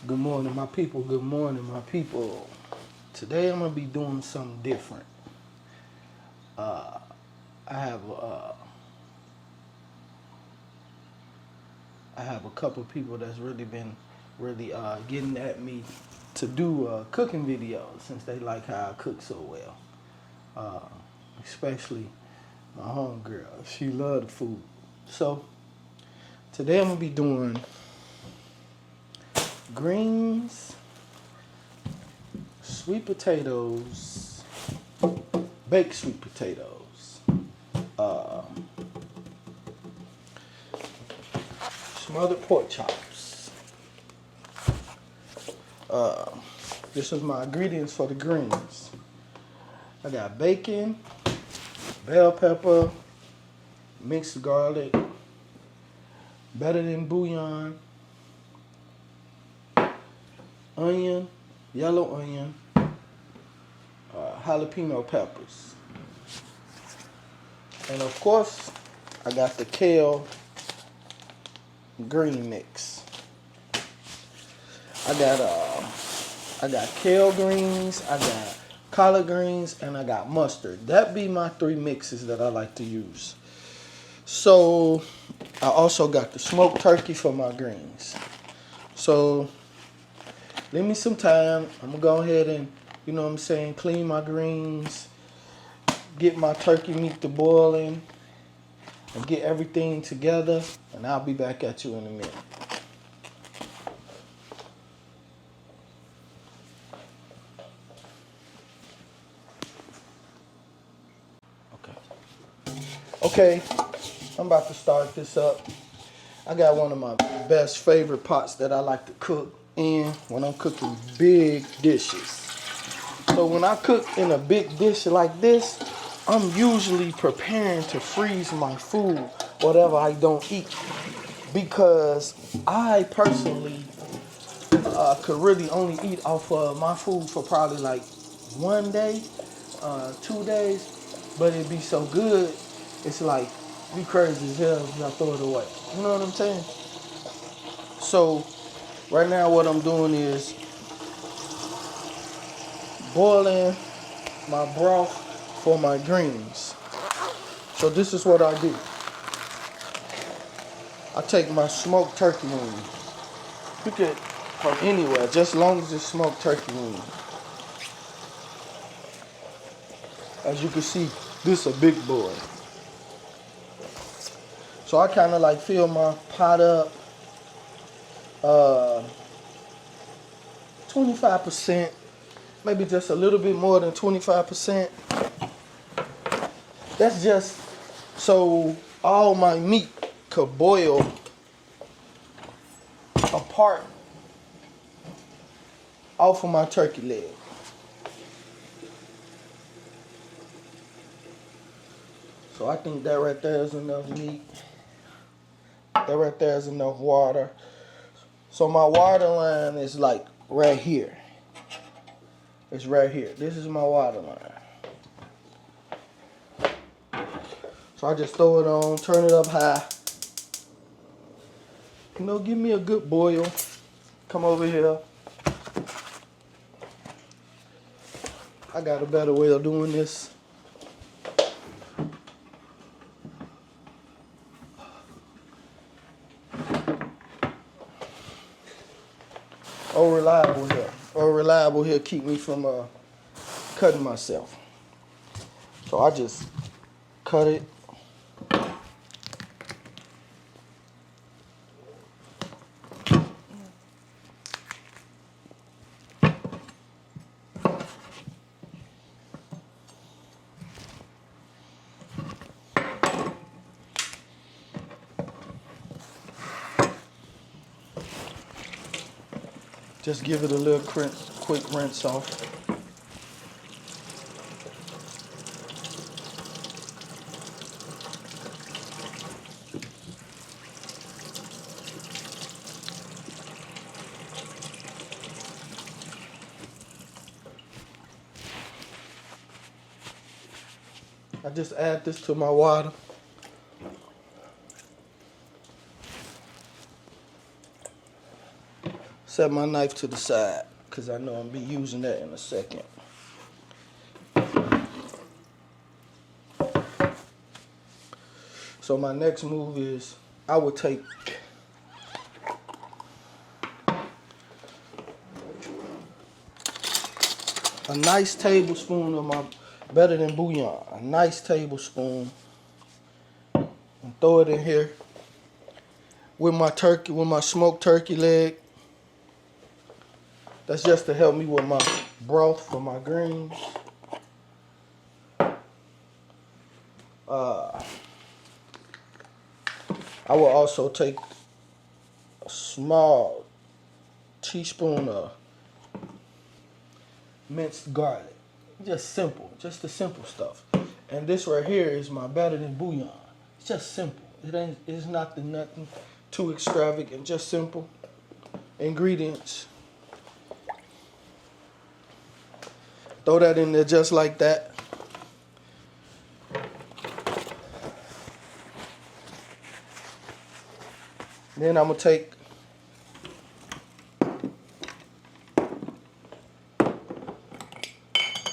Good morning, my people. Good morning, my people. Today I'm gonna be doing something different. Uh, I have I have a couple of people that's really been getting at me to do cooking videos since they like how I cook so well. Uh, Especially my homegirl. She love the food. So today I'm gonna be doing greens, sweet potatoes, baked sweet potatoes, uh, smothered pork chops. Uh, this is my ingredients for the greens. I got bacon, bell pepper, mixed garlic, better than bouillon, onion, yellow onion, jalapeno peppers. And of course, I got the kale green mix. I got kale greens, I got collard greens, and I got mustard. That be my three mixes that I like to use. So I also got the smoked turkey for my greens. So give me some time. I'm gonna go ahead and, clean my greens, get my turkey meat to boiling, and get everything together, and I'll be back at you in a minute. Okay, I'm about to start this up. I got one of my best favorite pots that I like to cook in when I'm cooking big dishes. So when I cook in a big dish like this, I'm usually preparing to freeze my food, whatever I don't eat. Because I personally could really only eat off of my food for probably like 1 day, 2 days. But it'd be so good, it's like, be crazy as hell if I throw it away. You know what I'm saying? So right now what I'm doing is boiling my broth for my greens. So this is what I do. I take my smoked turkey wing. You could from anywhere, just as long as it's smoked turkey wing. As you can see, this is a big boy. So I kind of like fill my pot up 25%, maybe just a little bit more than 25%. That's just so all my meat could boil apart off of my turkey leg. So I think that right there is enough meat. That right there is enough water. So my water line is like right here. It's right here. This is my water line. So I just throw it on, turn it up high. Give me a good boil. Come over here. I got a better way of doing this. Reliable here keep me from cutting myself. So I just cut it. Just give it a little quick rinse off. I just add this to my water. set my knife to the side because I know I'm gonna be using that in a second. So my next move is I would take a nice tablespoon of my better than bouillon, a nice tablespoon, and throw it in here with my turkey, with my smoked turkey leg. That's just to help me with my broth for my greens. I will also take a small teaspoon of minced garlic. Just simple, just the simple stuff. And this right here is my better than bouillon. It's just simple. It's nothing too extravagant, just simple ingredients. Throw that in there just like that. Then I'm gonna take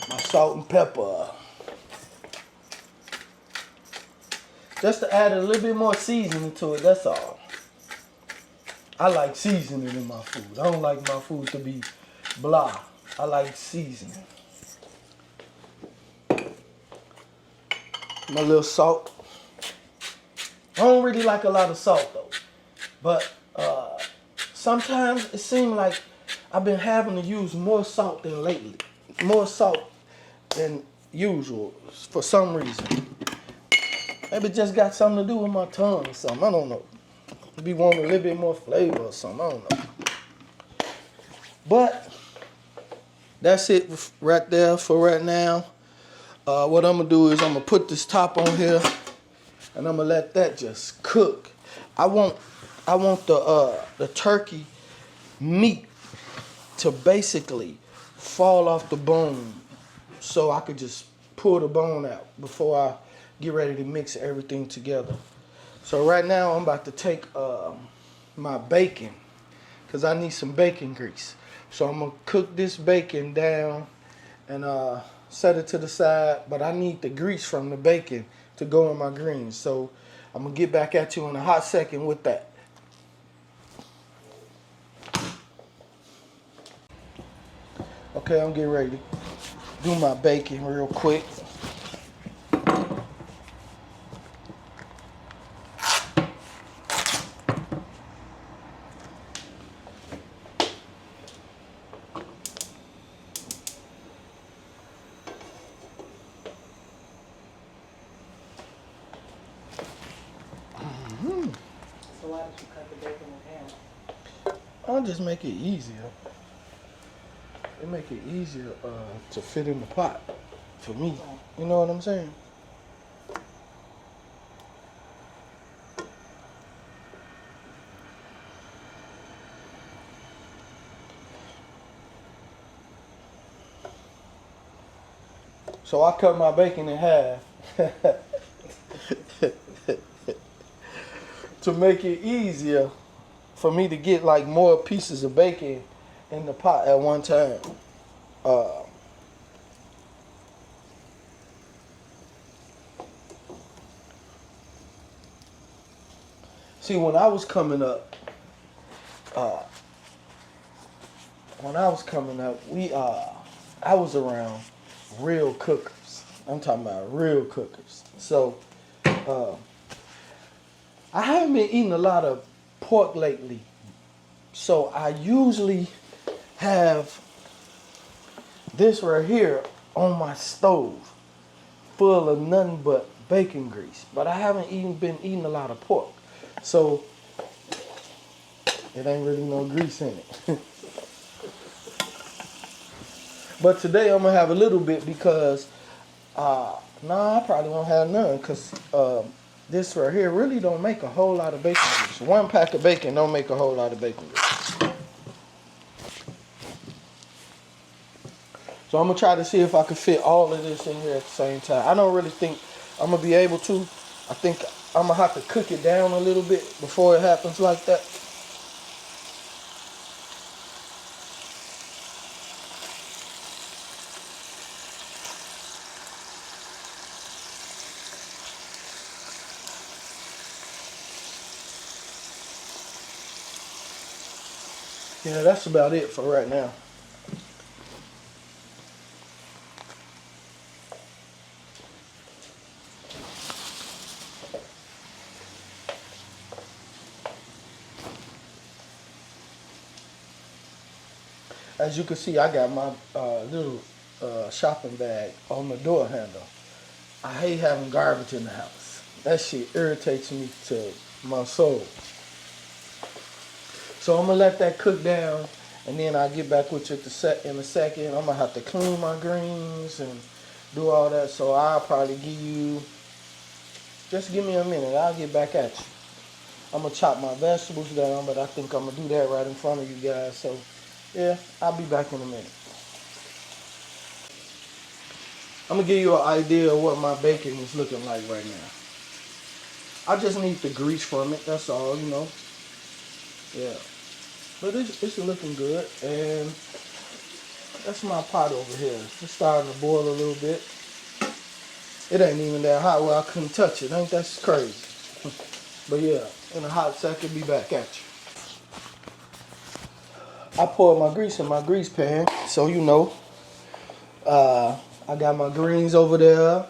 my salt and pepper. Just to add a little bit more seasoning to it, that's all. I like seasoning in my food. I don't like my food to be blah. I like seasoning. My little salt. I don't really like a lot of salt though. But sometimes it seems like I've been having to use more salt than lately. More salt than usual for some reason. Maybe it just got something to do with my tongue or something. I don't know. Maybe wanting a little bit more flavor or something. I don't know. But that's it right there for right now. What I'm going to do is I'm going to put this top on here and I'm going to let that just cook. I want the turkey meat to basically fall off the bone so I could just pull the bone out before I get ready to mix everything together. So right now I'm about to take my bacon because I need some bacon grease. So I'm going to cook this bacon down and set it to the side, but I need the grease from the bacon to go in my greens. So I'm going to get back at you in a hot second with that. Okay, I'm getting ready to do my bacon real quick. So why did you cut the bacon in half? I'll just make it easier. It make it easier to fit in the pot for me. You know what I'm saying? So I cut my bacon in half to make it easier for me to get like more pieces of bacon in the pot at one time. See, when I was coming up, I was around real cookers. I'm talking about real cookers. So I haven't been eating a lot of pork lately. So I usually have this right here on my stove full of nothing but bacon grease. But I haven't even been eating a lot of pork. So it ain't really no grease in it. But today I'm gonna have a little bit because I probably won't have none because this right here really don't make a whole lot of bacon grease. One pack of bacon don't make a whole lot of bacon grease. So I'm gonna try to see if I can fit all of this in here at the same time. I don't really think I'm gonna be able to. I think I'm gonna have to cook it down a little bit before it happens like that. Yeah, that's about it for right now. As you can see, I got my little shopping bag on the door handle. I hate having garbage in the house. That shit irritates me to my soul. So I'm gonna let that cook down, and then I'll get back with you in a second. I'm gonna have to clean my greens and do all that. So I'll probably just give me a minute. I'll get back at you. I'm gonna chop my vegetables down, but I think I'm gonna do that right in front of you guys. So yeah, I'll be back in a minute. I'm gonna give you an idea of what my bacon is looking like right now. I just need the grease from it. That's all, you know. Yeah, but it's looking good, and that's my pot over here. It's starting to boil a little bit. It ain't even that hot where I couldn't touch it. Ain't that crazy? But yeah, in a hot second, be back at you. I poured my grease in my grease pan, so you know. I got my greens over there.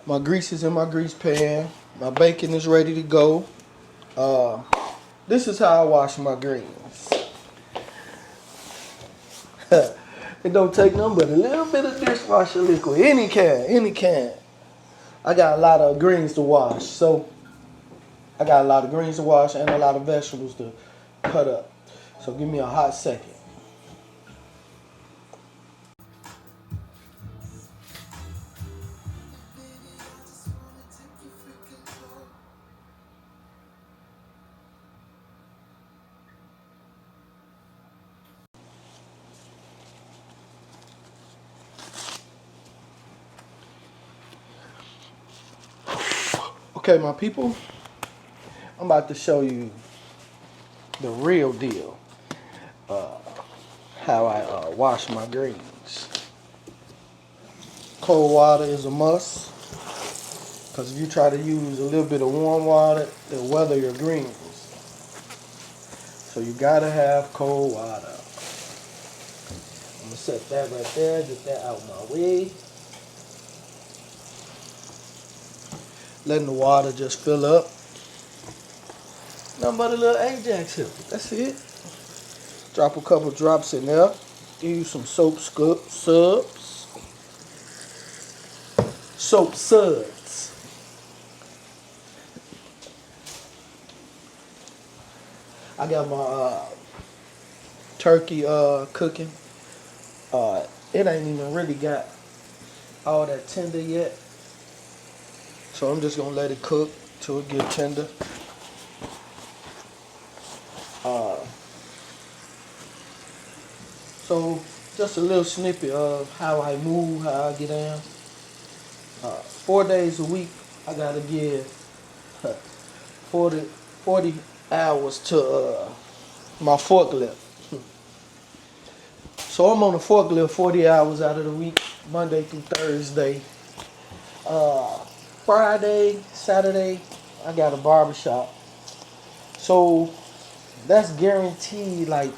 My grease is in my grease pan. My bacon is ready to go. Uh, this is how I wash my greens. It don't take nothing but a little bit of dishwasher liquid. Any can. I got a lot of greens to wash, so I got a lot of greens to wash and a lot of vegetables to cut up. So give me a hot second. Okay, my people, I'm about to show you the real deal. How I wash my greens. Cold water is a must, because if you try to use a little bit of warm water, it'll weather your greens. So you gotta have cold water. I'm gonna set that right there, get that out my way. Letting the water just fill up. Nothing but a little Ajax here. That's it. Drop a couple drops in there. Give you some subs. Soap suds. I got my turkey cooking. It ain't even really got all that tender yet. So I'm just gonna let it cook till it get tender. So just a little snippet of how I move, how I get down. 4 days a week, I gotta give 40, 40 hours to my forklift. So I'm on the forklift 40 hours out of the week, Monday through Thursday. Friday, Saturday, I got a barbershop. So that's guaranteed like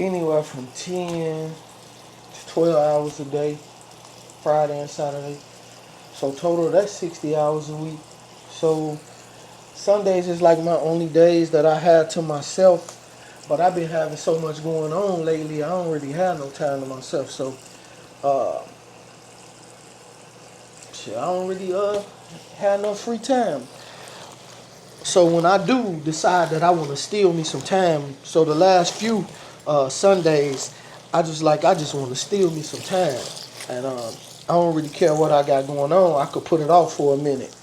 anywhere from 10 to 12 hours a day, Friday and Saturday. So total, that's 60 hours a week. So Sundays is like my only days that I have to myself. But I've been having so much going on lately, I don't really have no time to myself. So, shit, I don't really have no free time. So when I do decide that I want to steal me some time, so the last few Sundays, I just want to steal me some time, and I don't really care what I got going on. I could put it off for a minute.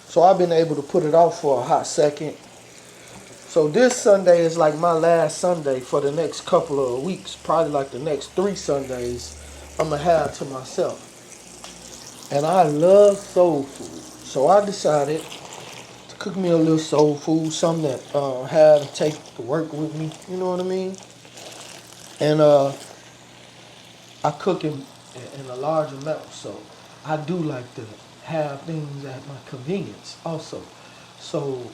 So I've been able to put it off for a hot second. So this Sunday is like my last Sunday for the next couple of weeks, probably like the next 3 Sundays I'm gonna have to myself. And I love soul food, so I decided to cook me a little soul food, something that had to take to work with me. You know what I mean? And I cook in a large amount, so I do like to have things at my convenience also. So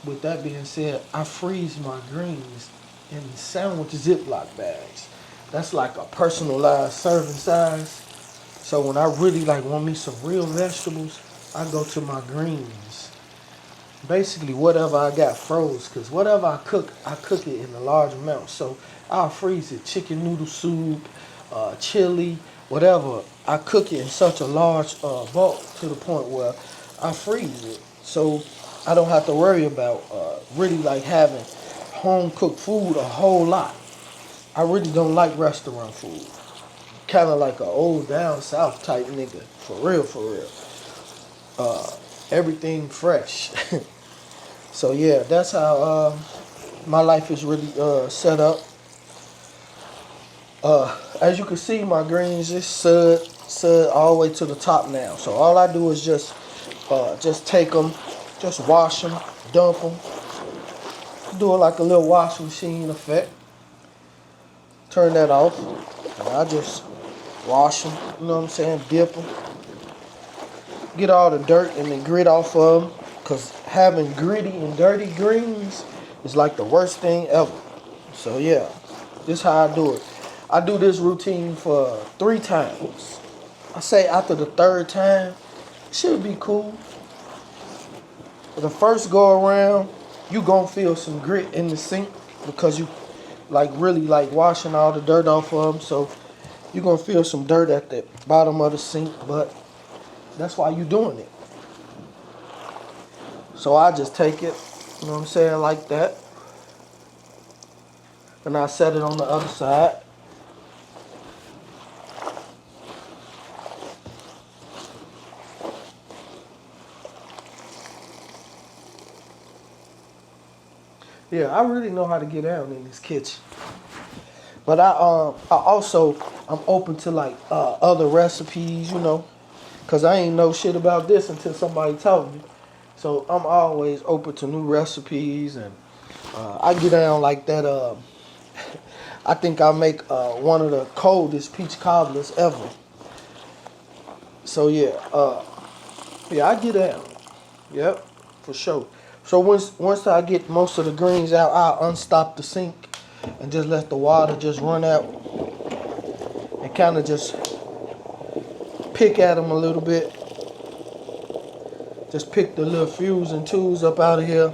with that being said, I freeze my greens in sandwich Ziploc bags. That's like a personalized serving size. So when I really like want me some real vegetables, I go to my greens. Basically whatever I got froze, cause whatever I cook it in a large amount. So I'll freeze it. Chicken noodle soup, chili, whatever. I cook it in such a large bulk to the point where I freeze it. So I don't have to worry about really like having home cooked food a whole lot. I really don't like restaurant food. Kind of like a old down south type nigga. For real, for real. Everything fresh. So yeah, that's how my life is really set up. As you can see, my greens is sud all the way to the top now. So all I do is just take them, just wash them, dump them, do it like a little washing machine effect. Turn that off, and I just wash them. You know what I'm saying? Dip them, get all the dirt and the grit off of them. Cause having gritty and dirty greens is like the worst thing ever. So yeah, this is how I do it. I do this routine for 3 times. I say after the 3rd time, it should be cool. For the first go around, you gonna feel some grit in the sink because you like really like washing all the dirt off of them. So you're gonna feel some dirt at the bottom of the sink, but that's why you doing it. So I just take it, you know what I'm saying, like that. And I set it on the other side. Yeah, I really know how to get down in this kitchen. But I'm open to like other recipes, you know, cause I ain't know shit about this until somebody told me. So I'm always open to new recipes, and I get down like that. I think I make one of the coldest peach cobblers ever. So yeah, I get down. Yep, for sure. So once I get most of the greens out, I'll unstop the sink and just let the water just run out and kind of just pick at them a little bit. Just pick the little fuse and tools up out of here.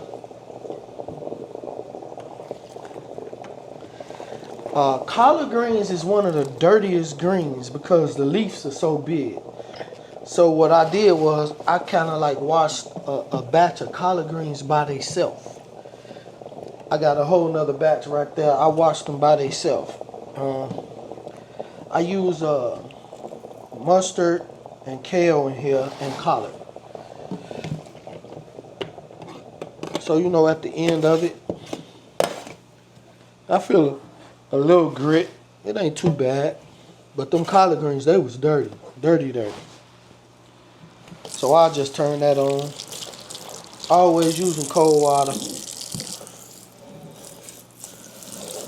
Collard greens is one of the dirtiest greens because the leaves are so big. So what I did was I kind of like washed a batch of collard greens by themselves. I got a whole nother batch right there. I washed them by themselves. I use mustard and kale in here and collard. So you know at the end of it, I feel a little grit. It ain't too bad. But them collard greens, they was dirty. Dirty. So I just turn that on. Always using cold water.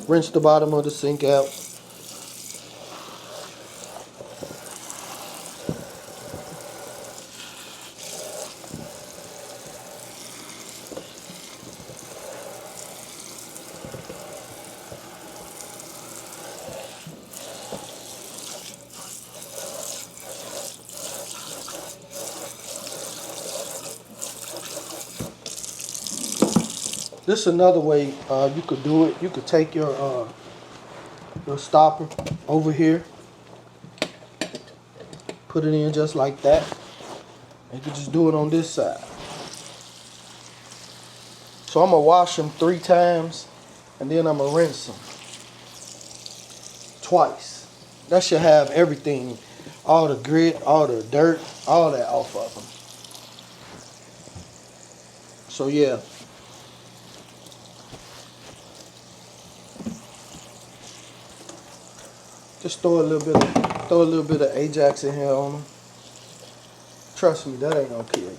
Rinse the bottom of the sink out. This is another way you could do it. You could take your stopper over here, put it in just like that. You could just do it on this side. So I'm gonna wash them 3 times, and then I'm gonna rinse them twice. That should have everything, all the grit, all the dirt, all that off of them. So yeah. Just throw a little bit of Ajax in here on them. Trust me, that ain't gonna kill you.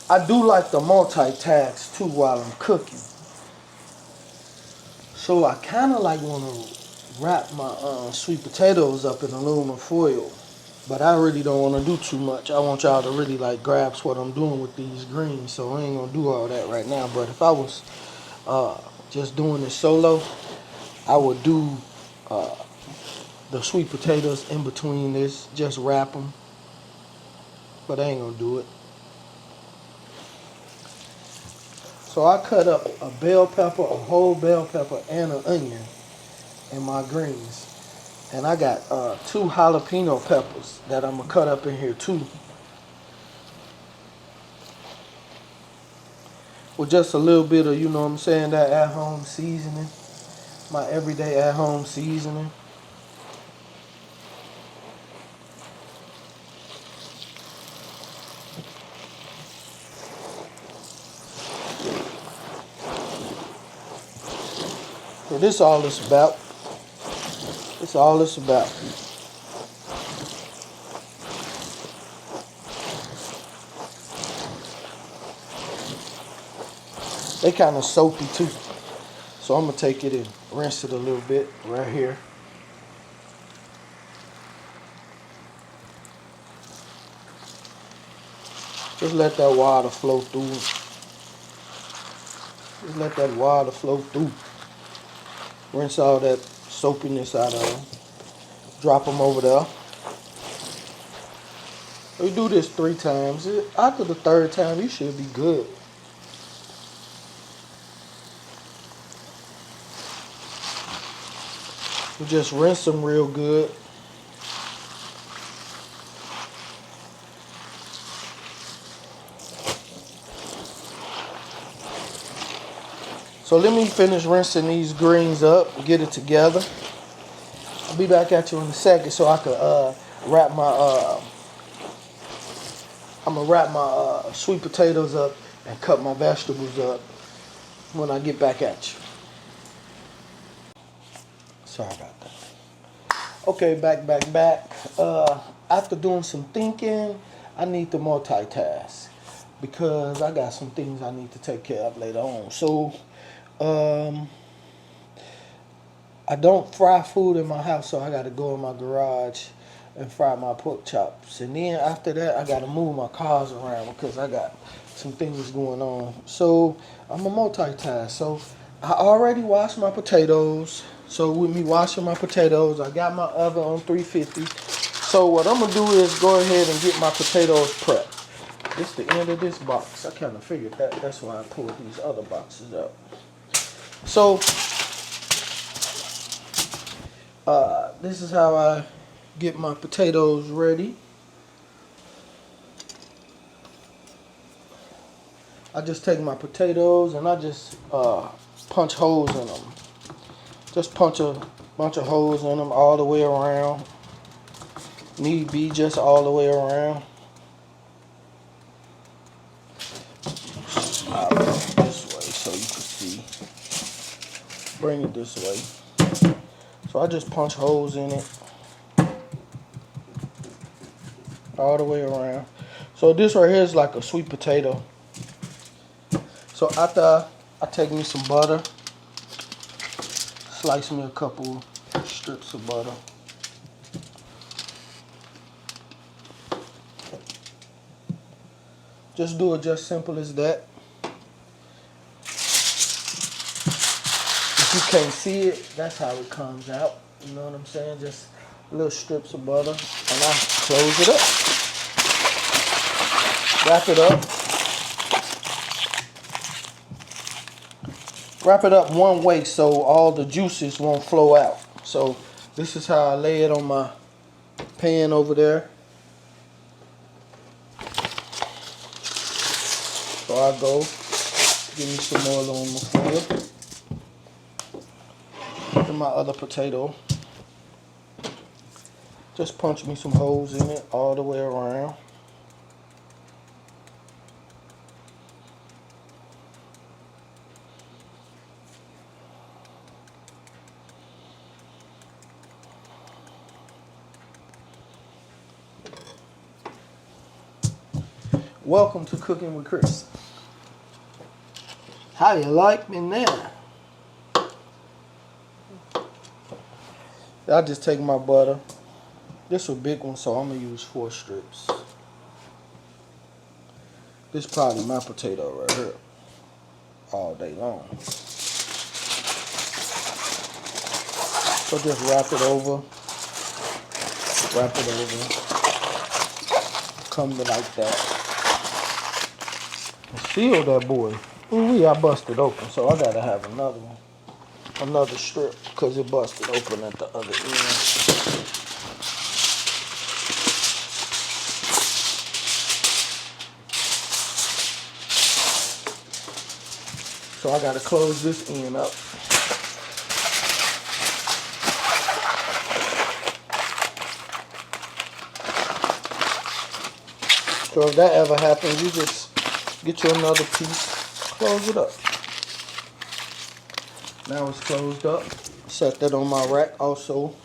I do like to multitask too while I'm cooking. So I kind of like want to wrap my sweet potatoes up in aluminum foil, but I really don't want to do too much. I want y'all to really like grasp what I'm doing with these greens, so I ain't gonna do all that right now. But if I was just doing this solo, I would do the sweet potatoes in between this, just wrap them, but I ain't gonna do it. So I cut up a bell pepper, a whole bell pepper, and an onion in my greens. And I got 2 jalapeno peppers that I'm gonna cut up in here too. With just a little bit of, you know what I'm saying, that at-home seasoning. My everyday at-home seasoning. So this all it's about. It's all it's about. They kind of soapy too. So I'm gonna take it and rinse it a little bit right here. Just let that water flow through. Just let that water flow through. Rinse all that soapiness out of them. Drop them over there. We do this 3 times. After the 3rd time, you should be good. You just rinse them real good. So let me finish rinsing these greens up and get it together. I'll be back at you in a second so I can wrap my I'm gonna wrap my sweet potatoes up and cut my vegetables up when I get back at you. Sorry about that. Okay, back. After doing some thinking, I need to multitask because I got some things I need to take care of later on. So, I don't fry food in my house, so I got to go in my garage and fry my pork chops. And then after that, I got to move my cars around because I got some things going on. So, I'm a multitask. So, I already washed my potatoes. So, with me washing my potatoes, I got my oven on 350. So, what I'm going to do is go ahead and get my potatoes prepped. This is the end of this box. I kind of figured that. That's why I pulled these other boxes up. So, this is how I get my potatoes ready. I just take my potatoes and I just punch holes in them. Just punch a bunch of holes in them all the way around. Need be just all the way around. I'll bring it this way so you can see. Bring it this way. So I just punch holes in it all the way around. So this right here is like a sweet potato. So after I take me some butter, slice me a couple strips of butter. Just do it just simple as that. If you can't see it, that's how it comes out. You know what I'm saying? Just little strips of butter. And I close it up. Wrap it up. Wrap it up one way so all the juices won't flow out. So this is how I lay it on my pan over there. So I go, give me some more aluminum foil. And my other potato. Just punch me some holes in it all the way around. Welcome to Cooking with Chris. How you like me now? I just take my butter. This is a big one, so I'm gonna use 4 strips. This is probably my potato right here all day long. So just wrap it over, come to like that. And seal that boy. Ooh, I busted open, so I gotta have another one. Another strip, because it busted open at the other end. So I gotta close this end up. So if that ever happens, you just get you another piece, close it up. Now it's closed up. Set that on my rack also.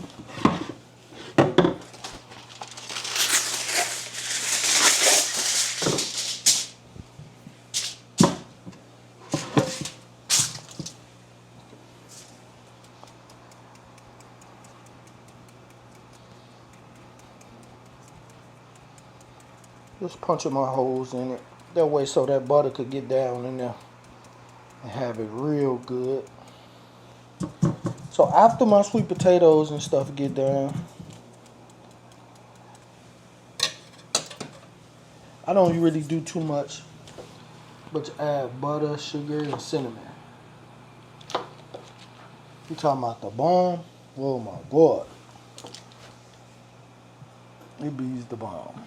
Just punching my holes in it. That way so that butter could get down in there and have it real good. So after my sweet potatoes and stuff get done, I don't really do too much, but to add butter, sugar, and cinnamon. You talking about the bomb? Oh my God. It beats the bomb.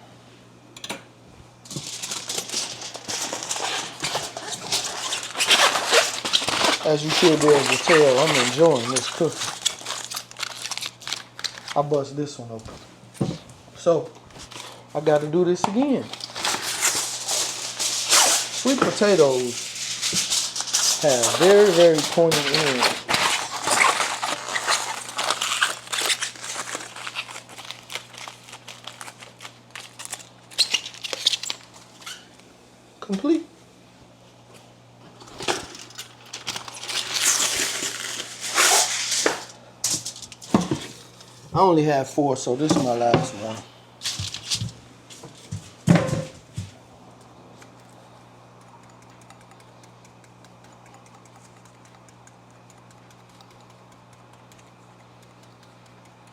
As you should be able to tell, I'm enjoying this cooking. I bust this one open. So, I got to do this again. Sweet potatoes have very, very pointy ends. Complete. I only have 4, so this is my last one.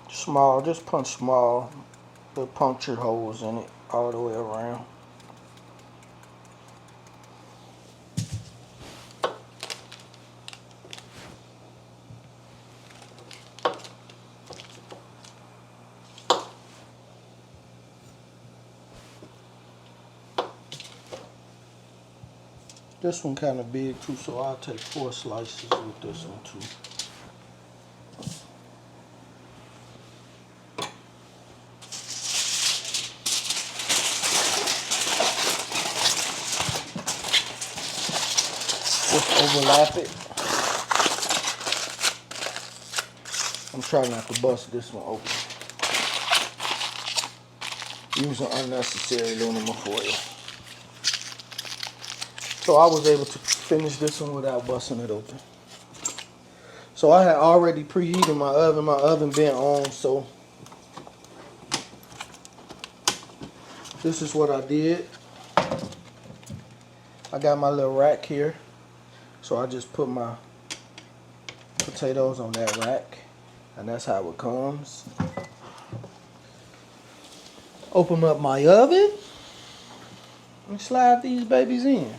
Small, just punch small, little punctured holes in it all the way around. This one kind of big too, so I'll take 4 slices with this one too. Just overlap it. I'm trying not to bust this one open. Using unnecessary aluminum foil. So I was able to finish this one without busting it open. So I had already preheated my oven. My oven been on, so this is what I did. I got my little rack here. So I just put my potatoes on that rack. And that's how it comes. Open up my oven. And slide these babies in.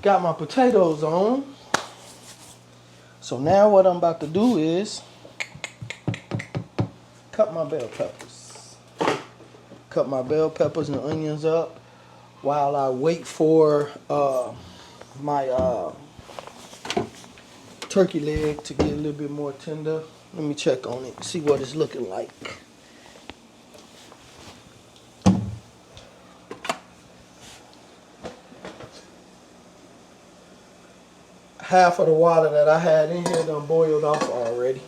Got my potatoes on. So now what I'm about to do is cut my bell peppers. Cut my bell peppers and onions up while I wait for my turkey leg to get a little bit more tender. Let me check on it, see what it's looking like. Half of the water that I had in here done boiled off already.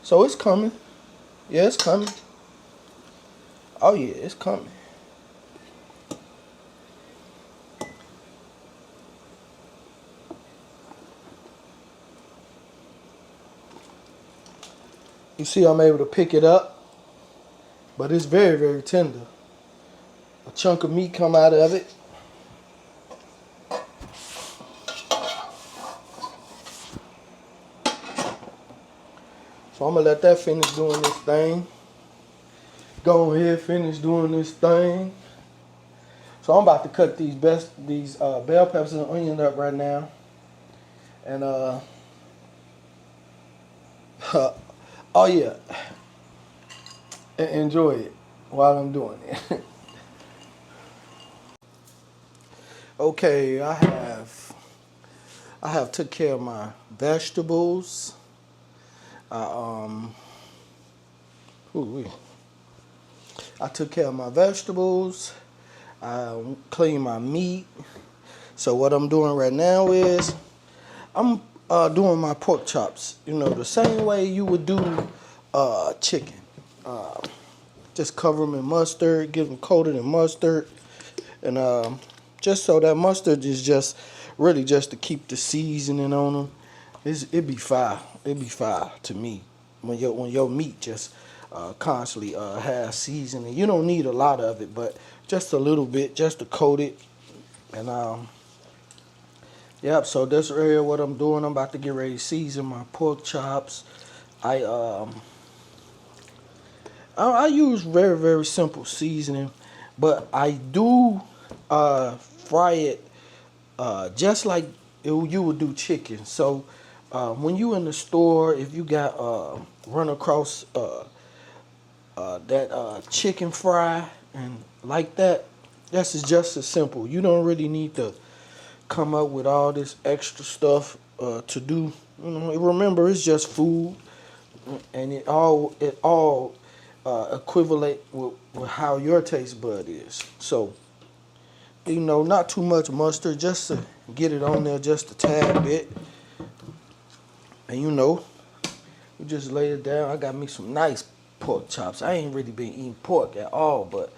So it's coming. Yeah, it's coming. Oh yeah, it's coming. You see I'm able to pick it up, but it's very, very tender. A chunk of meat come out of it. So I'm gonna let that finish doing this thing. Go ahead, finish doing this thing. So I'm about to cut these bell peppers and onion up right now. And oh yeah, enjoy it while I'm doing it. Okay, I have took care of my vegetables. I ooh, I took care of my vegetables. I cleaned my meat. So what I'm doing right now is I'm doing my pork chops. You know, the same way you would do chicken. Just cover them in mustard, get them coated in mustard, and just so that mustard is just really just to keep the seasoning on them. It be fire. It be fire to me when your meat just constantly has seasoning. You don't need a lot of it, but just a little bit, just to coat it. And yep. So that's really what I'm doing. I'm about to get ready to season my pork chops. I use very, very simple seasoning, but I do fry it just like you would do chicken. So when you in the store, if you got run across that chicken fry and like that, that's just as simple. You don't really need to come up with all this extra stuff to do. You know, remember it's just food, and it all equivalent with how your taste bud is. So, you know, not too much mustard, just to get it on there just a tad bit. And you know, we just lay it down. I got me some nice pork chops. I ain't really been eating pork at all, but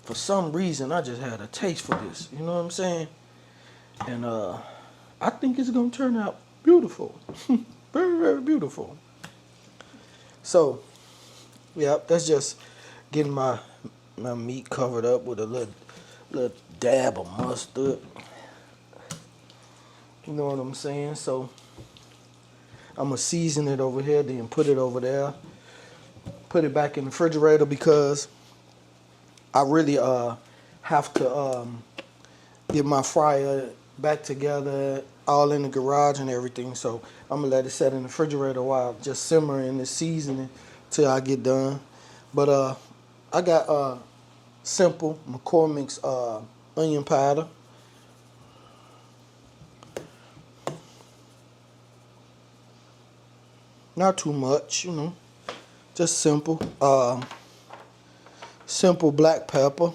for some reason I just had a taste for this. You know what I'm saying? And I think it's gonna turn out beautiful. Very, very beautiful. So, yep, that's just getting my meat covered up with a little dab of mustard. You know what I'm saying? So I'm gonna season it over here, then put it over there. Put it back in the refrigerator because I really have to get my fryer back together, all in the garage and everything. So I'm gonna let it set in the refrigerator while just simmering the seasoning till I get done. But I got simple McCormick's onion powder. Not too much, you know, just simple. Simple black pepper.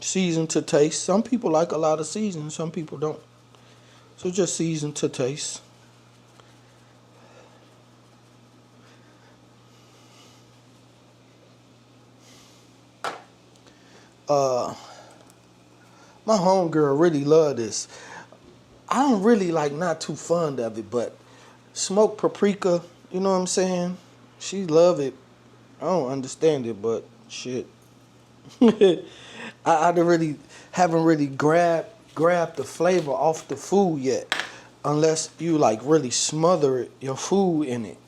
Season to taste. Some people like a lot of seasoning, some people don't. So just season to taste. Uh, my homegirl really love this. I don't really like, not too fond of it, but smoked paprika, you know what I'm saying? She love it. I don't understand it, but shit. I really haven't really grabbed the flavor off the food yet, unless you like really smother your food in it.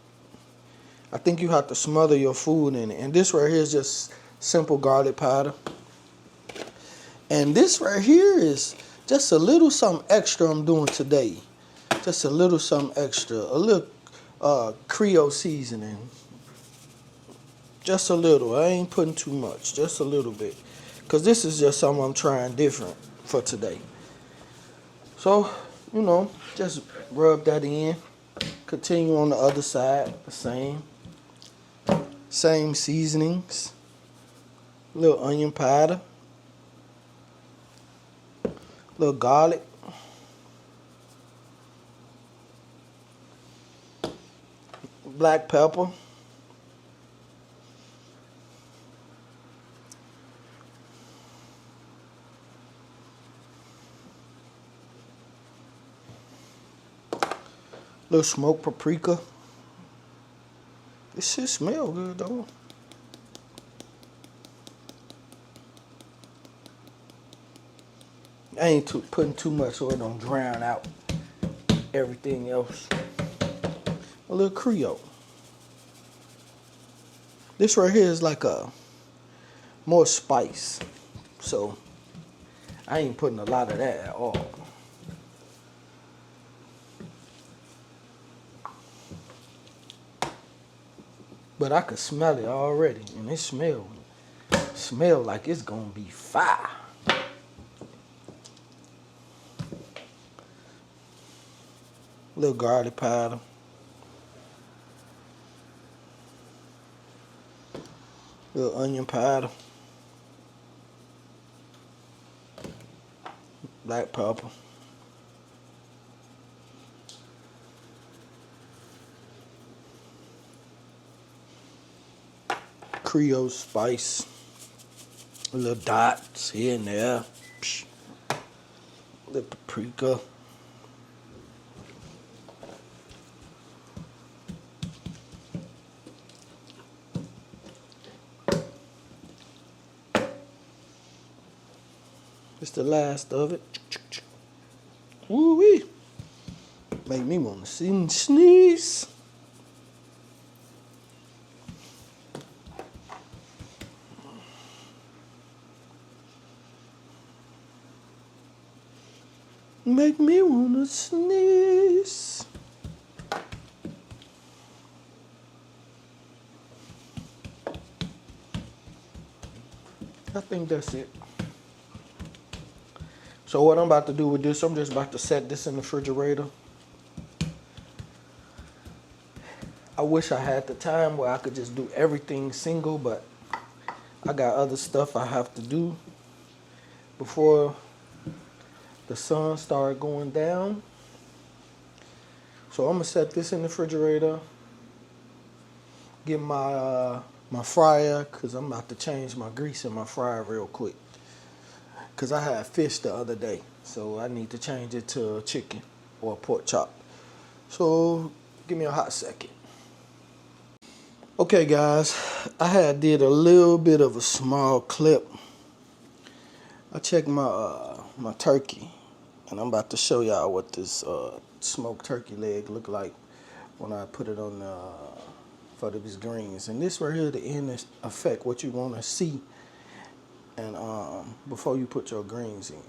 I think you have to smother your food in it. And this right here is just simple garlic powder. And this right here is just a little something extra I'm doing today. Just a little something extra. A little Creole seasoning. Just a little. I ain't putting too much. Just a little bit. Because this is just something I'm trying different for today. So, you know, just rub that in. Continue on the other side. The same. Same seasonings. Little onion powder. Little garlic. Black pepper. Little smoked paprika. This shit smell good though. I ain't putting too much so it don't drown out everything else. A little Creole. This right here is like a more spice. So I ain't putting a lot of that at all. But I could smell it already, and it smell like it's gonna be fire. Little garlic powder. Little onion powder. Black pepper. Creole spice. A little dots here and there. Psh. A little paprika. It's the last of it. Woo-wee. Make me want to sneeze. Make me want to sneeze. I think that's it. So what I'm about to do with this, I'm just about to set this in the refrigerator. I wish I had the time where I could just do everything single, but I got other stuff I have to do before the sun started going down. So I'm gonna set this in the refrigerator, get my my fryer, cause I'm about to change my grease in my fryer real quick. Cause I had fish the other day, so I need to change it to chicken or pork chop. So give me a hot second. Okay guys, I did a little bit of a small clip. I checked my my turkey, and I'm about to show y'all what this smoked turkey leg look like when I put it on for these greens. And this right here, the end effect, what you want to see. And before you put your greens in,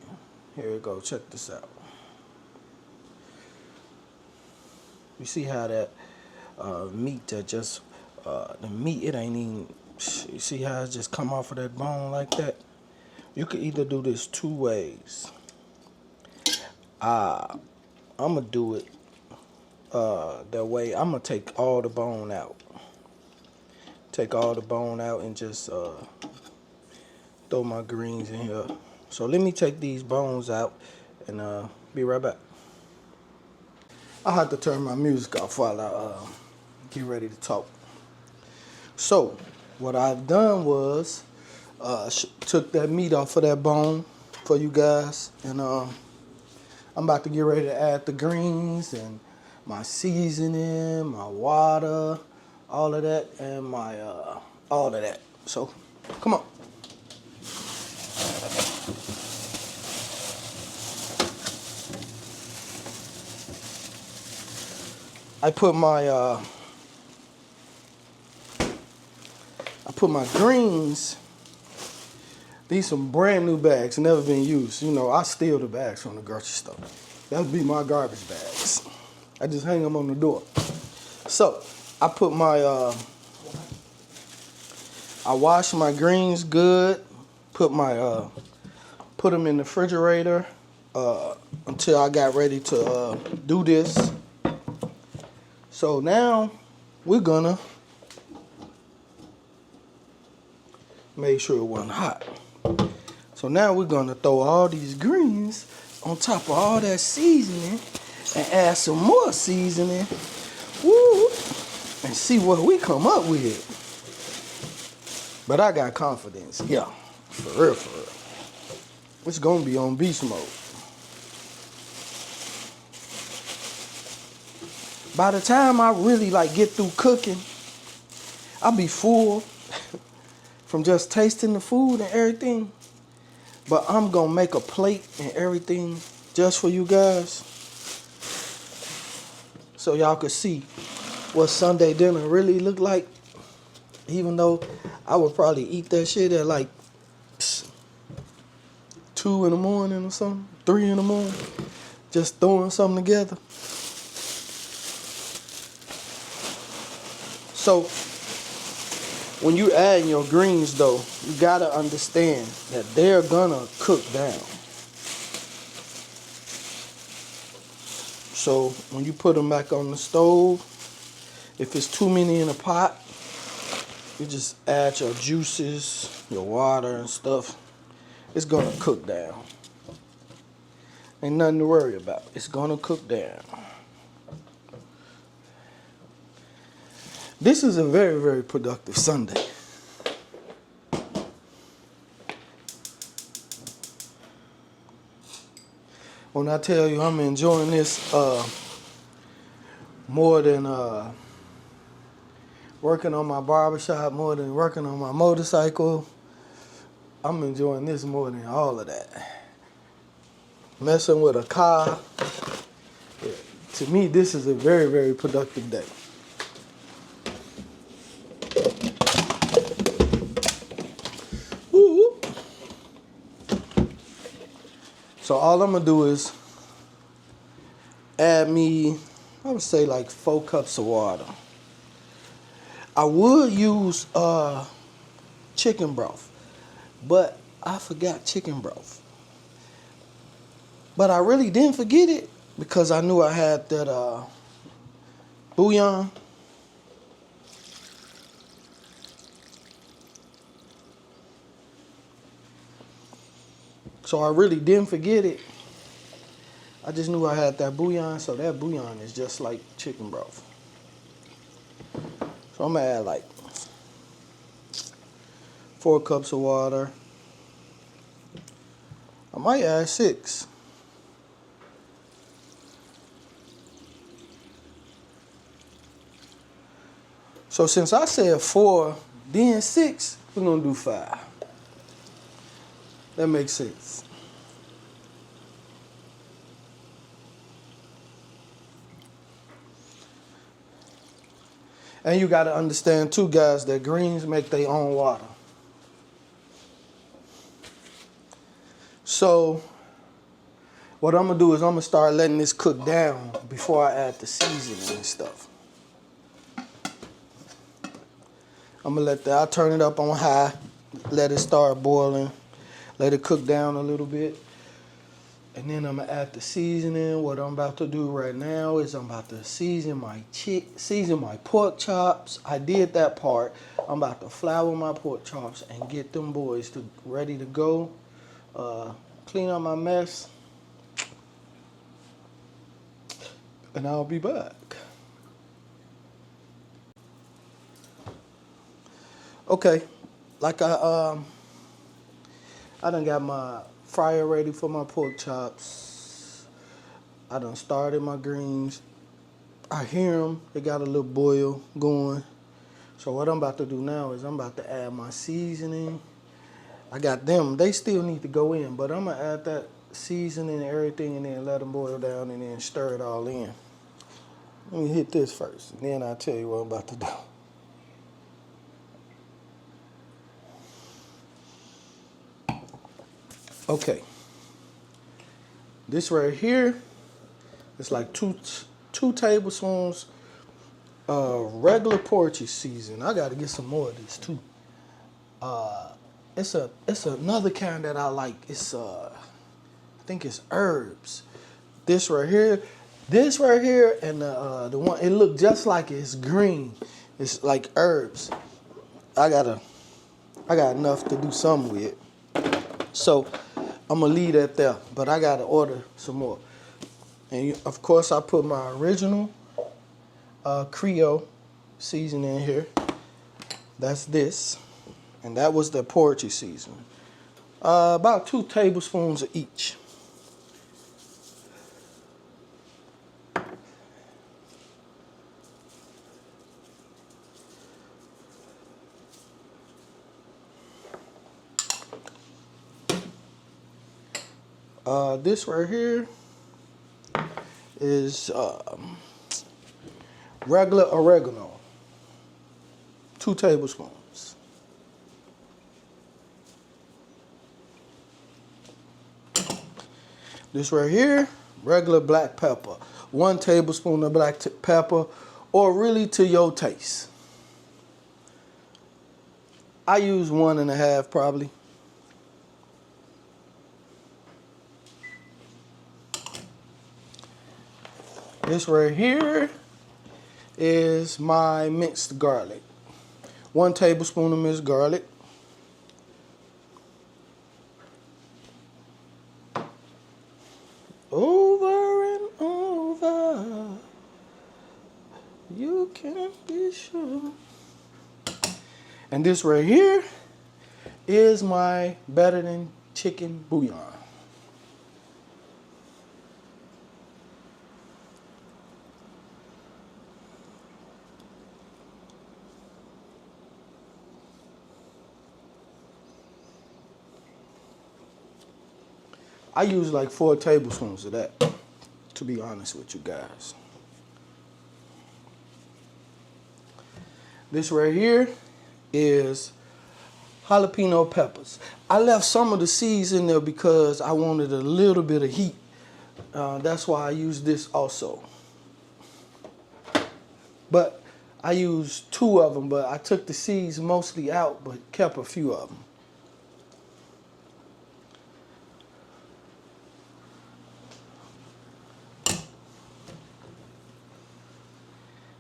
here we go. Check this out. You see how that meat that just the meat, it ain't even. You see how it just come off of that bone like that? You could either do this two ways. I'm gonna do it that way. I'm gonna take all the bone out. Take all the bone out and just throw my greens in here. So let me take these bones out and be right back. I have to turn my music off while I get ready to talk. So what I've done was took that meat off of that bone for you guys, and I'm about to get ready to add the greens and my seasoning, my water, all of that, and my all of that. So come on. I put my greens. These some brand new bags, never been used. You know, I steal the bags from the grocery store. That would be my garbage bags. I just hang them on the door. So I put my I wash my greens good. Put them in the refrigerator until I got ready to do this. So now we're gonna make sure it wasn't hot. So now we're gonna throw all these greens on top of all that seasoning and add some more seasoning. Woo! And see what we come up with. But I got confidence. Yeah, for real, for real. It's gonna be on beast mode. By the time I really like get through cooking, I'll be full from just tasting the food and everything. But I'm gonna make a plate and everything just for you guys, so y'all could see what Sunday dinner really look like. Even though I would probably eat that shit at like 2 in the morning or something, 3 in the morning, just throwing something together. So when you add your greens though, you gotta understand that they're gonna cook down. So when you put them back on the stove, if it's too many in a pot, you just add your juices, your water and stuff. It's gonna cook down. Ain't nothing to worry about. It's gonna cook down. This is a very, very productive Sunday. When I tell you I'm enjoying this more than working on my barbershop, more than working on my motorcycle, I'm enjoying this more than all of that. Messing with a car, yeah, to me this is a very, very productive day. Woo. So all I'm gonna do is add me, I would say like 4 cups of water. I would use chicken broth, but I forgot chicken broth. But I really didn't forget it because I knew I had that bouillon. So I really didn't forget it. I just knew I had that bouillon, so that bouillon is just like chicken broth. So I'm gonna add like 4 cups of water. I might add 6. So since I said 4, then 6, we're gonna do 5. That makes sense. And you gotta understand too, guys, that greens make their own water. So what I'm gonna do is I'm gonna start letting this cook down before I add the seasoning and stuff. I'm gonna I'll turn it up on high, let it start boiling, let it cook down a little bit. And then I'm gonna add the seasoning. What I'm about to do right now is I'm about to season my pork chops. I did that part. I'm about to flour my pork chops and get them boys ready to go. Clean up my mess, and I'll be back. Okay, like I done got my fryer ready for my pork chops. I done started my greens. I hear them, they got a little boil going. So what I'm about to do now is I'm about to add my seasoning. I got them, they still need to go in, but I'm gonna add that seasoning and everything and then let them boil down and then stir it all in. Let me hit this first, and then I'll tell you what I'm about to do. Okay, this right here is like two tablespoons regular Portuguese season. I gotta get some more of this too. It's another kind that I like. It's I think it's herbs. This right here, and the one it look just like it's green. It's like herbs. I got enough to do something with. So I'm gonna leave that there, but I gotta order some more. And of course I put my original Creole seasoning in here. That's this, and that was the Portuguese seasoning. About 2 tablespoons of each. This right here is regular oregano, 2 tablespoons. This right here, regular black pepper, 1 tablespoon of black pepper, or really to your taste. I use 1.5 probably. This right here is my minced garlic. 1 tablespoon of minced garlic. Over and over, you can be sure. And this right here is my better than chicken bouillon. I use like 4 tablespoons of that, to be honest with you guys. This right here is jalapeno peppers. I left some of the seeds in there because I wanted a little bit of heat. That's why I use this also. But I used 2 of them, but I took the seeds mostly out, but kept a few of them.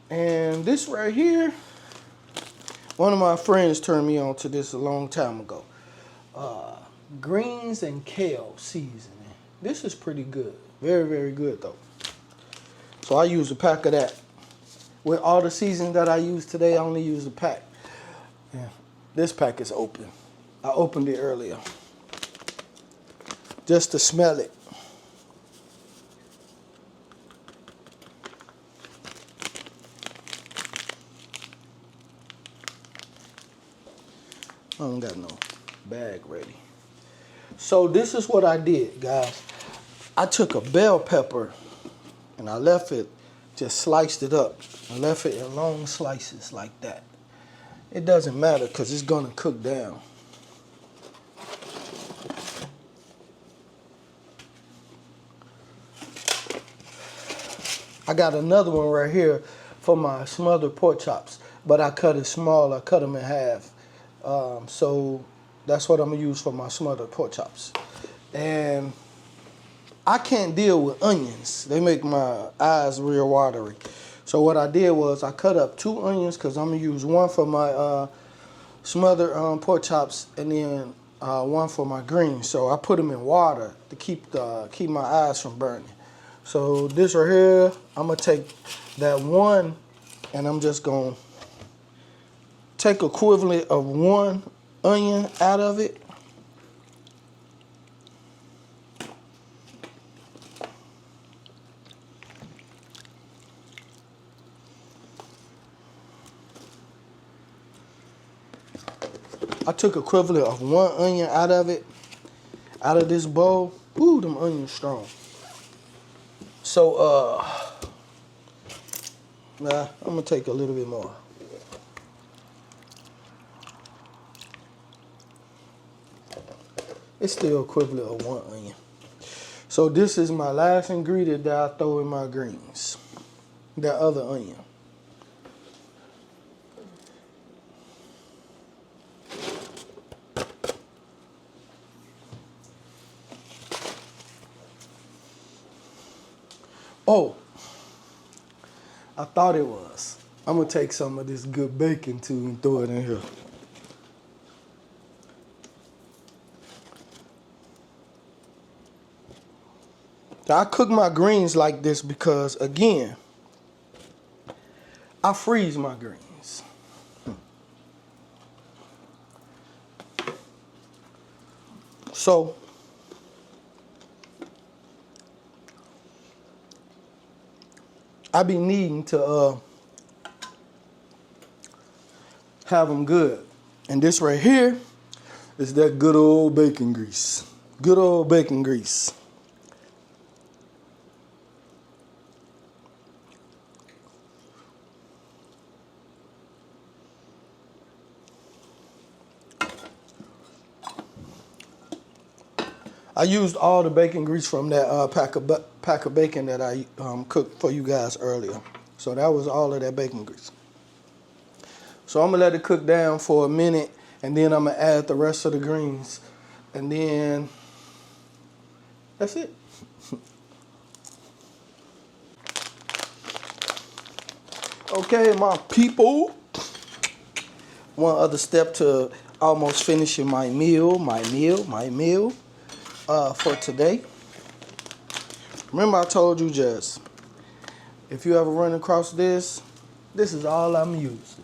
And this right here, one of my friends turned me on to this a long time ago. Greens and kale seasoning. This is pretty good. Very, very good though. So I use a pack of that. With all the seasoning that I use today, I only use a pack. Yeah. This pack is open. I opened it earlier. Just to smell it. I don't got no bag ready. So this is what I did, guys. I took a bell pepper and I left it, just sliced it up. I left it in long slices like that. It doesn't matter because it's gonna cook down. I got another one right here for my smothered pork chops, but I cut it small. I cut them in half. So that's what I'm gonna use for my smothered pork chops. And I can't deal with onions. They make my eyes real watery. So what I did was I cut up 2 onions because I'm gonna use 1 for my smothered pork chops and then 1 for my greens. So I put them in water to keep my eyes from burning. So this right here, I'm gonna take that 1 and I'm just gonna take equivalent of 1 onion out of it. I took equivalent of 1 onion out of it, out of this bowl. Ooh, them onions strong. So, I'm gonna take a little bit more. It's still equivalent of 1 onion. So this is my last ingredient that I throw in my greens. That other onion. Oh, I thought it was. I'm gonna take some of this good bacon too and throw it in here. I cook my greens like this because, again, I freeze my greens. So, I be needing to have them good. And this right here is that good old bacon grease. Good old bacon grease. I used all the bacon grease from that pack of bacon that I cooked for you guys earlier. So that was all of that bacon grease. So I'm gonna let it cook down for a minute, and then I'm gonna add the rest of the greens, and then that's it. Okay, my people. One other step to almost finishing my meal for today. Remember I told you just, if you ever run across this is all I'm using.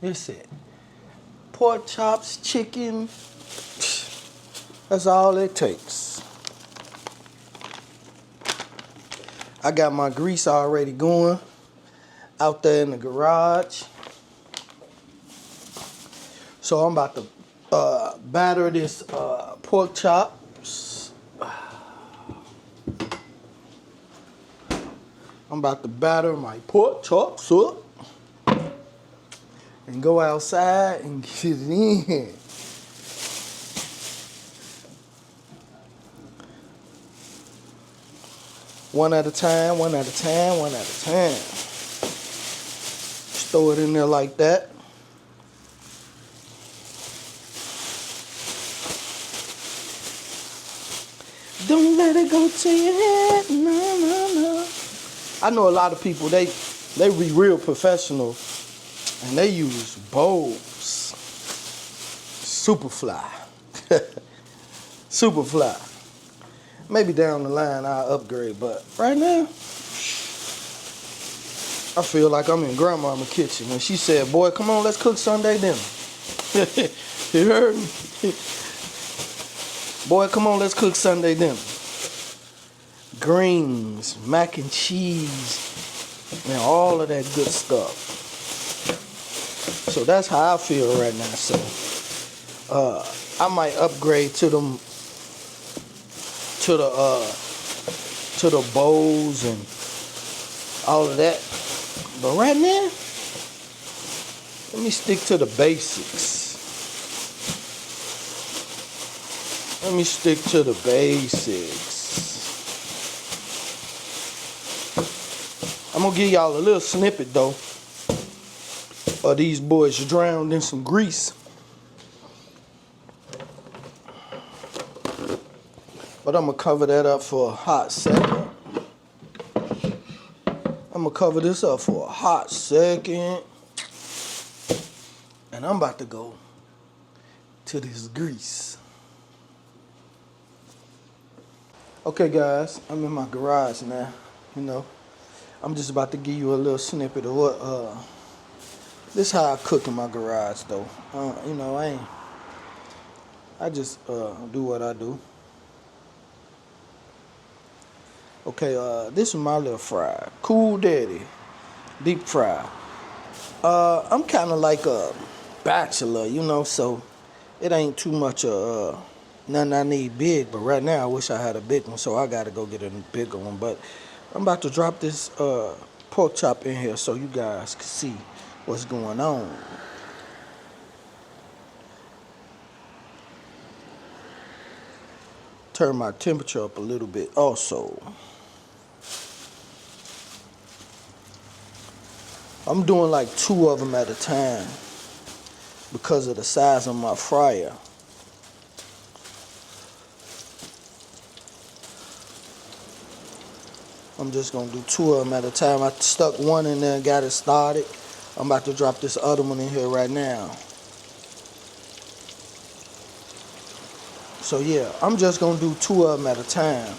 This it. Pork chops, chicken, that's all it takes. I got my grease already going out there in the garage. So I'm about to batter this pork chops. I'm about to batter my pork chops up and go outside and get it in. One at a time, one at a time, one at a time. Just throw it in there like that. Don't let it go to your head, no, no, no. I know a lot of people, they be real professional and they use bowls. Superfly. Superfly. Maybe down the line I'll upgrade, but right now, I feel like I'm in grandmama's kitchen when she said, boy, come on, let's cook Sunday dinner. You heard me? Boy, come on, let's cook Sunday dinner. Greens, mac and cheese, and all of that good stuff. So that's how I feel right now. So I might upgrade to them, to the bowls and all of that. But right now, let me stick to the basics. Let me stick to the basics. I'm gonna give y'all a little snippet though of these boys drowned in some grease. But I'm gonna cover that up for a hot second. I'm gonna cover this up for a hot second. And I'm about to go to this grease. Okay guys, I'm in my garage now, you know. I'm just about to give you a little snippet of what, this is how I cook in my garage though. You know, I just do what I do. Okay, this is my little fry. Cool Daddy, deep fry. I'm kind of like a bachelor, you know, so it ain't too much nothing I need big, but right now I wish I had a big one, so I gotta go get a bigger one. But I'm about to drop this pork chop in here so you guys can see what's going on. Turn my temperature up a little bit also. I'm doing like 2 of them at a time because of the size of my fryer. I'm just gonna do 2 of them at a time. I stuck one in there and got it started. I'm about to drop this other one in here right now. So yeah, I'm just gonna do 2 of them at a time.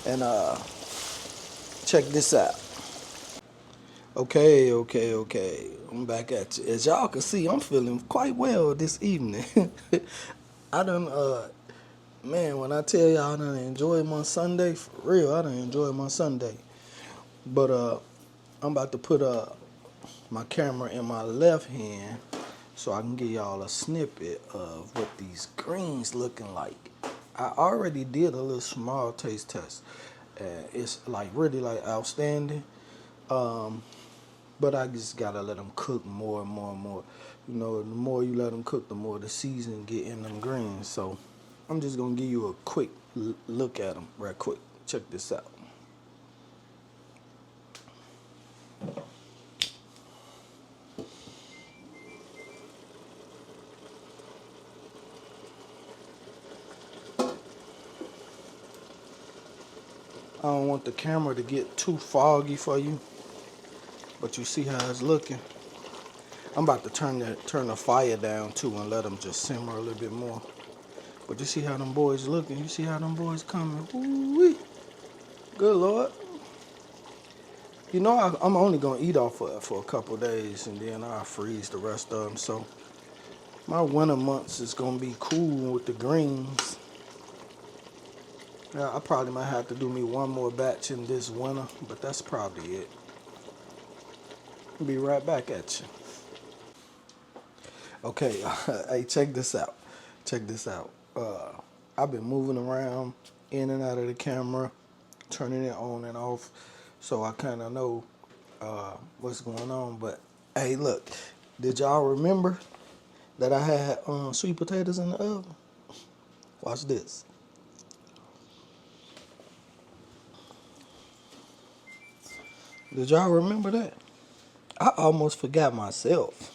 And check this out. Okay. I'm back at you. As y'all can see, I'm feeling quite well this evening. I done man, when I tell y'all I done enjoy my Sunday, for real, I done enjoy my Sunday. But I'm about to put my camera in my left hand so I can give y'all a snippet of what these greens looking like. I already did a little small taste test. It's like really like outstanding. But I just gotta let them cook more and more and more. You know, the more you let them cook, the more the seasoning get in them greens. So I'm just gonna give you a quick look at them right quick. Check this out. I don't want the camera to get too foggy for you, but you see how it's looking. I'm about to turn the fire down too and let them just simmer a little bit more. But you see how them boys looking? You see how them boys coming? Ooh-wee. Good Lord. You know I'm only gonna eat off of it for a couple days and then I'll freeze the rest of them. So my winter months is gonna be cool with the greens. Now, I probably might have to do me one more batch in this winter, but that's probably it. I'll be right back at you. Okay, hey, check this out. Check this out. I've been moving around in and out of the camera, turning it on and off, so I kind of know what's going on. But hey, look, did y'all remember that I had sweet potatoes in the oven? Watch this. Did y'all remember that? I almost forgot myself.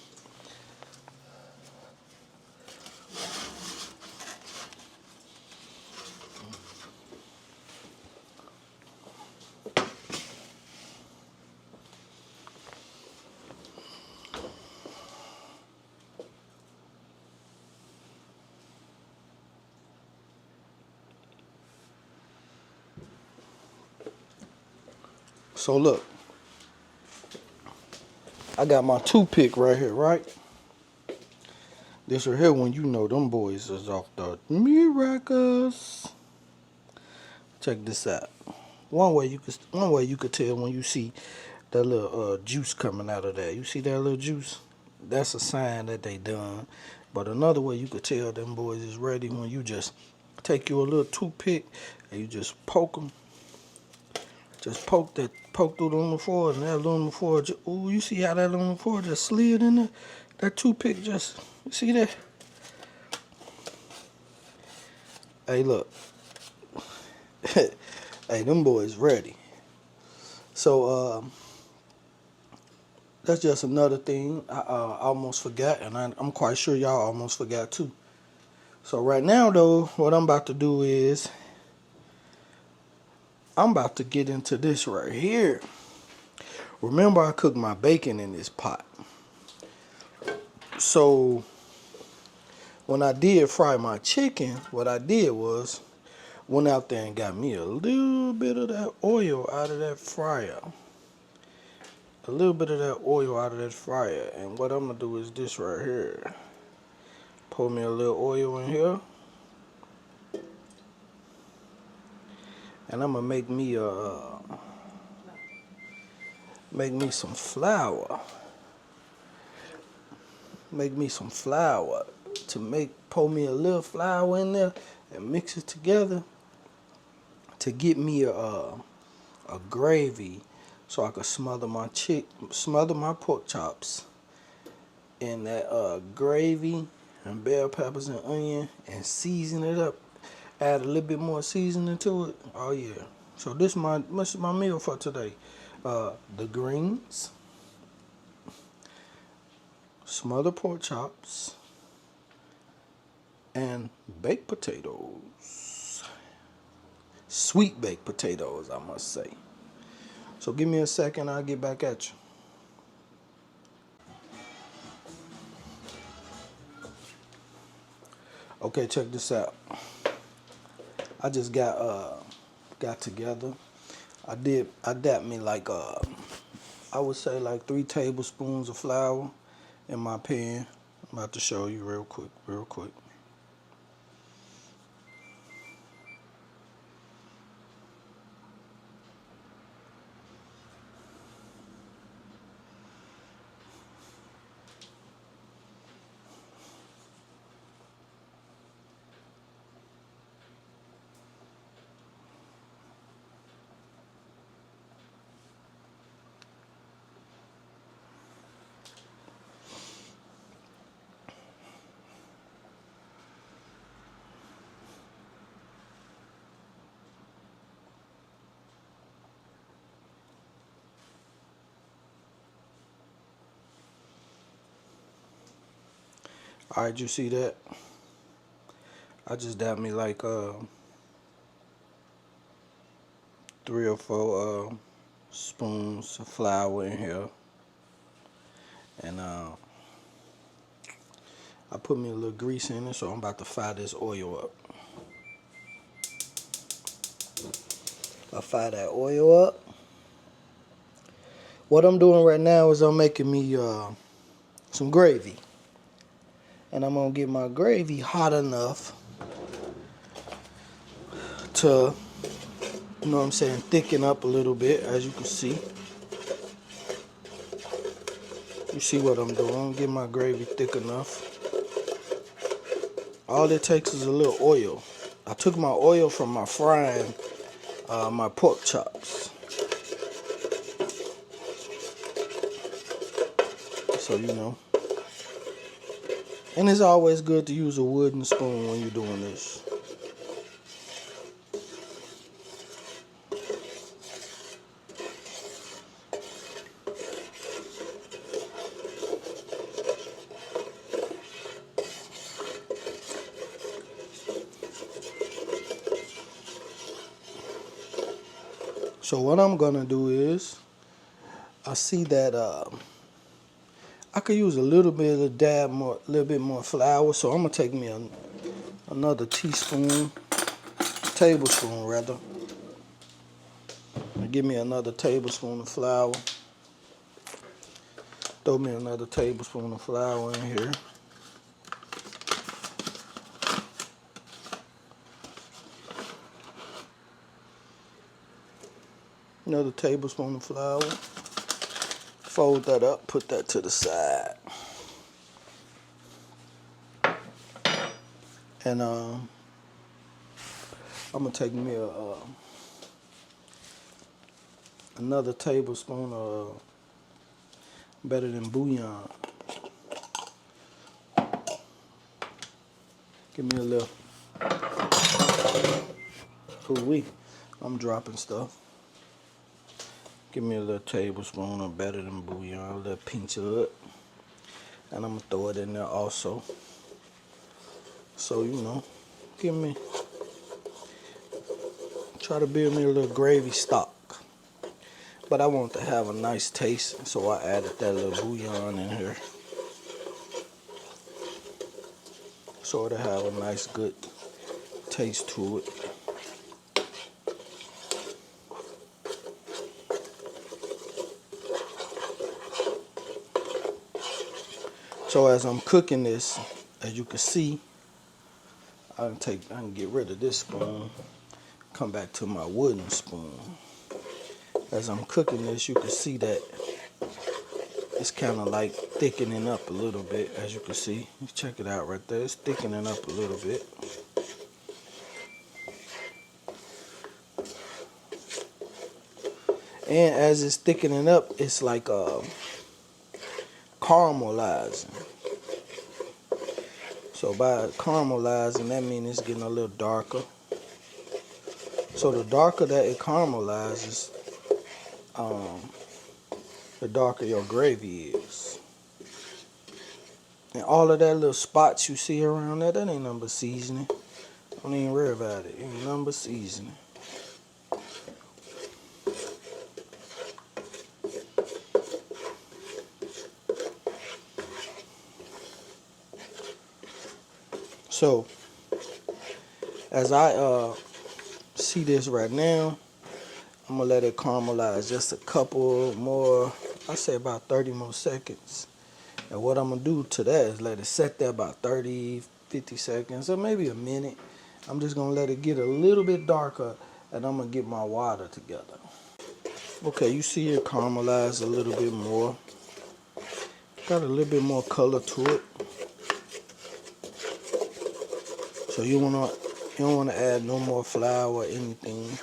So look, I got my toothpick right here, right? This right here, when you know them boys is off the miracles. Check this out. One way you could tell when you see that little juice coming out of there. You see that little juice? That's a sign that they done. But another way you could tell them boys is ready when you just take you a little toothpick and you just poke them. Just poke through the aluminum foil and that aluminum foil. Ooh, you see how that aluminum foil just slid in there? That toothpick just, you see that? Hey, look. Hey, them boys ready. So, that's just another thing I almost forgot, and I'm quite sure y'all almost forgot too. So right now, though, what I'm about to do is I'm about to get into this right here. Remember, I cooked my bacon in this pot. So when I did fry my chicken, what I did was went out there and got me a little bit of that oil out of that fryer. A little bit of that oil out of that fryer. And what I'm going to do is this right here. Pour me a little oil in here. And I'm going to make me some flour. Make me some flour. Pour me a little flour in there and mix it together to get me a gravy so I could smother my pork chops in that gravy and bell peppers and onion and season it up. Add a little bit more seasoning to it. Oh yeah. So this is my meal for today. The greens, smothered pork chops, and baked potatoes. Sweet baked potatoes, I must say. So give me a second, I'll get back at you. Okay, check this out. I just got together. I dapped me like I would say like 3 tablespoons of flour in my pan. I'm about to show you real quick. Alright, you see that? I just dabbed me like 3 or 4 spoons of flour in here. And I put me a little grease in it, so I'm about to fire this oil up. I fire that oil up. What I'm doing right now is I'm making me some gravy. And I'm gonna get my gravy hot enough to, you know what I'm saying, thicken up a little bit, as you can see. You see what I'm doing, get my gravy thick enough. All it takes is a little oil. I took my oil from my frying my pork chops. So, you know. And it's always good to use a wooden spoon when you're doing this. So what I'm gonna do is, I see that I could use a little bit of dab more, a little bit more flour. So I'm gonna take me another tablespoon rather. Give me another tablespoon of flour. Throw me another tablespoon of flour in here. Another tablespoon of flour. Fold that up, put that to the side. And I'm gonna take me another tablespoon of better than bouillon. Give me a little. Ooh-wee. I'm dropping stuff. Give me a little tablespoon of better than bouillon, a little pinch of it. And I'm gonna throw it in there also. So, you know, try to build me a little gravy stock. But I want to have a nice taste, so I added that little bouillon in here. So it'll have a nice good taste to it. So as I'm cooking this, as you can see, I can get rid of this spoon, come back to my wooden spoon. As I'm cooking this, you can see that it's kind of like thickening up a little bit, as you can see. Check it out right there, it's thickening up a little bit. And as it's thickening up, it's like caramelizing. So by caramelizing, that means it's getting a little darker. So the darker that it caramelizes, the darker your gravy is. And all of that little spots you see around there, that ain't nothing but seasoning. Don't even worry about it. Ain't nothing but seasoning. So, as I see this right now, I'm gonna let it caramelize just a couple more, I say about 30 more seconds. And what I'm gonna do to that is let it set there about 30, 50 seconds, or maybe a minute. I'm just gonna let it get a little bit darker, and I'm gonna get my water together. Okay, you see it caramelize a little bit more. Got a little bit more color to it. So you don't wanna add no more flour or anything.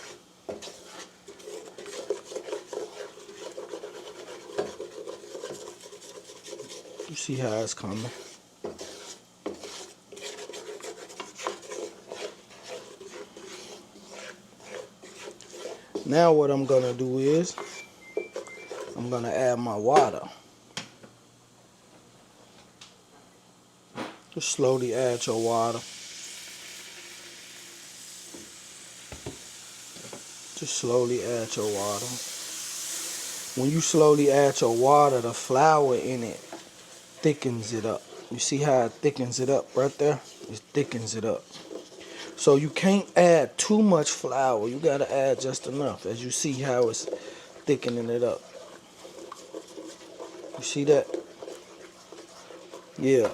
You see how it's coming. Now what I'm gonna do is I'm gonna add my water. Just slowly add your water. Just slowly add your water. When you slowly add your water, the flour in it thickens it up. You see how it thickens it up right there? It thickens it up. So you can't add too much flour. You gotta add just enough. As you see how it's thickening it up. You see that? Yeah.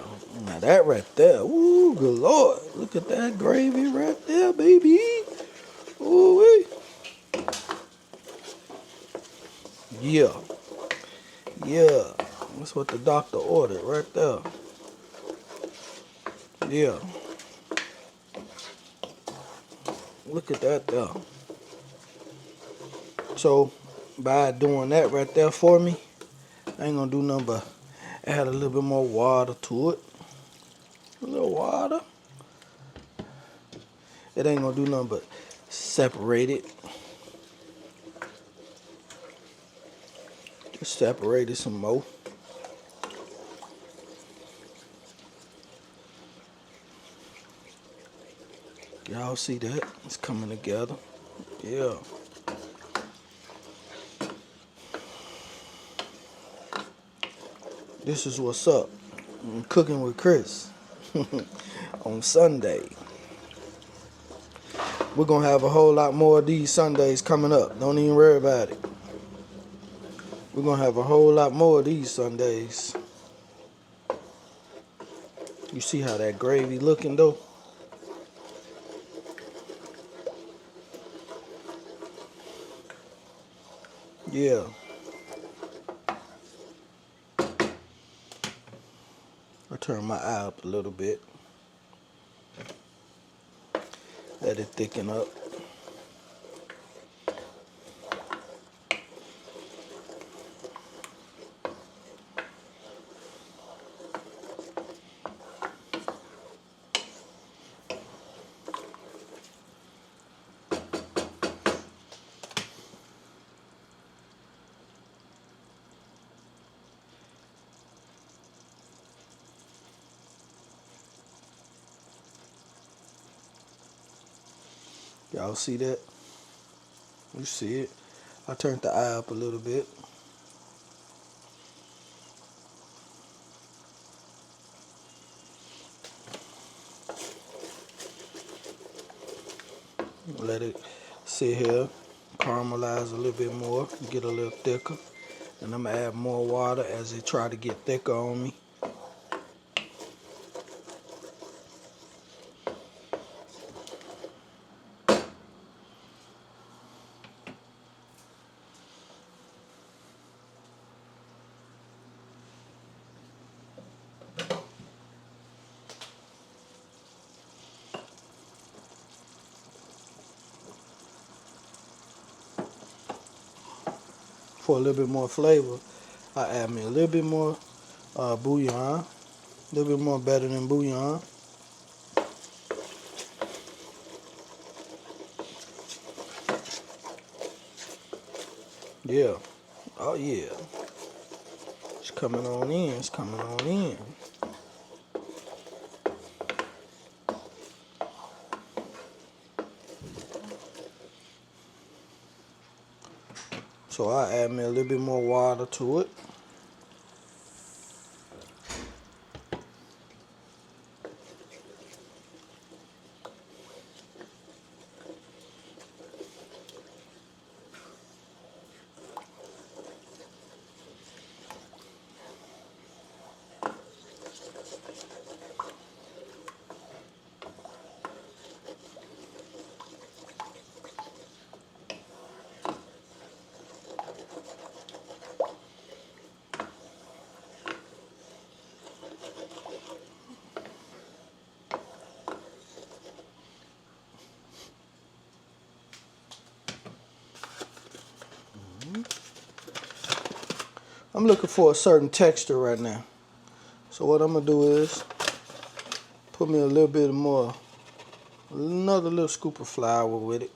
Now that right there. Ooh, good Lord. Look at that gravy right there, baby. Ooh, wee. Yeah. Yeah. That's what the doctor ordered right there. Yeah. Look at that there. So by doing that right there for me, I ain't gonna do nothing but add a little bit more water to it. A little water. It ain't gonna do nothing but separate it. Just separate it some more. Y'all see that? It's coming together. Yeah. This is what's up. I'm cooking with Chris on Sunday. We're gonna have a whole lot more of these Sundays coming up. Don't even worry about it. We're gonna have a whole lot more of these Sundays. You see how that gravy looking though? Yeah. I turn my eye up a little bit. Let it thicken up. Y'all see that? You see it? I turned the eye up a little bit. Let it sit here, caramelize a little bit more, get a little thicker. And I'm gonna add more water as it try to get thicker on me. For a little bit more flavor, I add me a little bit more bouillon. A little bit more better than bouillon. Yeah. Oh yeah. It's coming on in. It's coming on in. So I add me a little bit more water to it. I'm looking for a certain texture right now. So what I'm gonna do is put me a little bit more, another little scoop of flour with it.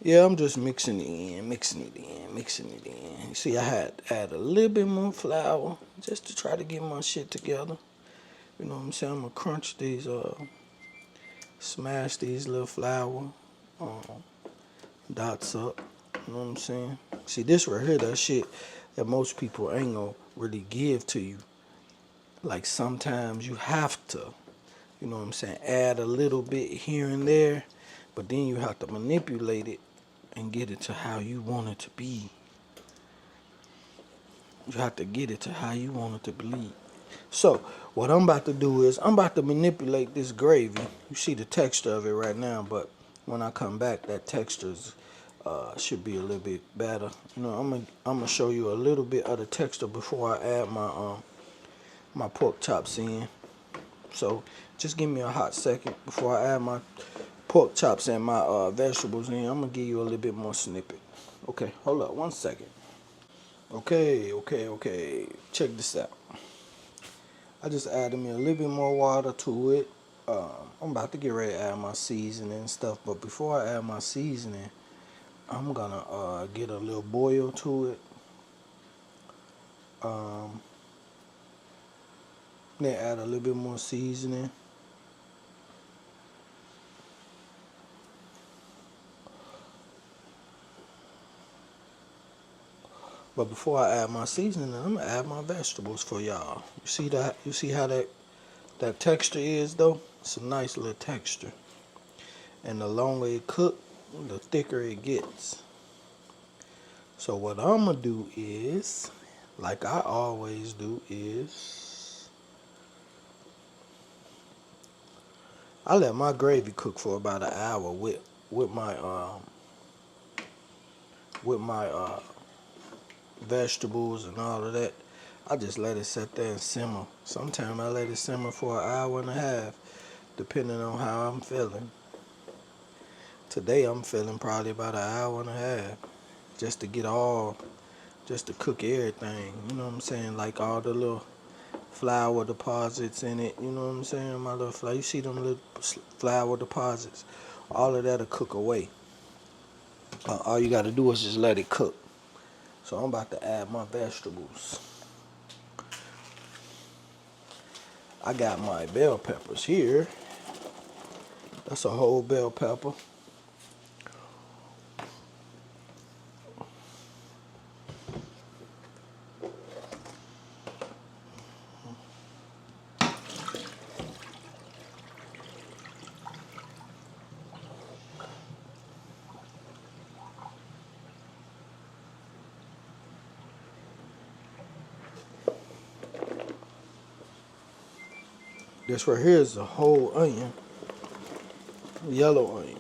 Yeah, I'm just mixing it in, mixing it in, mixing it in. You see, I had to add a little bit more flour just to try to get my shit together. You know what I'm saying? I'm gonna crunch these, smash these little flour dots up. You know what I'm saying? See, this right here, that shit that most people ain't gonna really give to you. Like sometimes you have to, you know what I'm saying, add a little bit here and there, but then you have to manipulate it and get it to how you want it to be. You have to get it to how you want it to be. So, what I'm about to do is, I'm about to manipulate this gravy. You see the texture of it right now, but when I come back, that texture should be a little bit better. You know, I'm gonna show you a little bit of the texture before I add my pork chops in. So, just give me a hot second before I add my pork chops and my vegetables in. I'm gonna give you a little bit more snippet. Okay, hold up 1 second. Okay. Check this out. I just added me a little bit more water to it. I'm about to get ready to add my seasoning and stuff, but before I add my seasoning, I'm gonna get a little boil to it. Then add a little bit more seasoning. But before I add my seasoning, I'm gonna add my vegetables for y'all. You see that? You see how that texture is though? It's a nice little texture. And the longer it cooks, the thicker it gets. So what I'm gonna do is, like I always do, is I let my gravy cook for about an hour with my vegetables and all of that. I just let it sit there and simmer. Sometimes I let it simmer for an hour and a half, depending on how I'm feeling. Today I'm feeling probably about an hour and a half, just to get just to cook everything. You know what I'm saying? Like all the little flour deposits in it. You know what I'm saying? My little flour. You see them little flour deposits? All of that'll cook away. All you gotta do is just let it cook. So I'm about to add my vegetables. I got my bell peppers here. That's a whole bell pepper. This right here is a whole onion, yellow onion.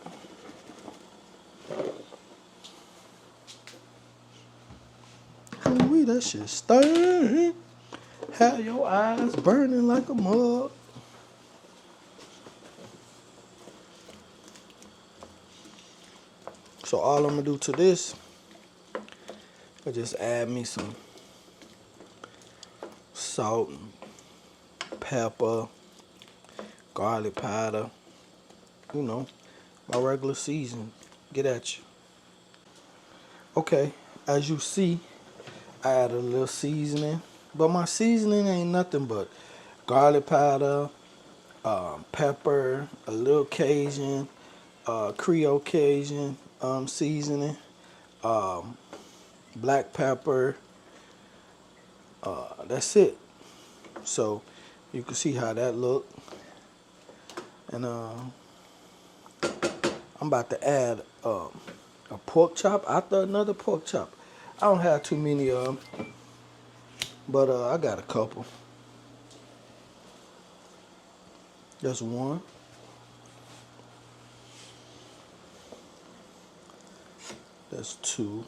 Ooh, that shit stink. Have your eyes burning like a mug. So all I'm gonna do to this is just add me some salt and pepper, garlic powder, you know, my regular season. Get at you. Okay, as you see, I add a little seasoning, but my seasoning ain't nothing but garlic powder, pepper, a little Cajun, Creole Cajun seasoning, black pepper. That's it. So you can see how that look. And I'm about to add a pork chop after another pork chop. I don't have too many of them, but I got a couple. That's one. That's two.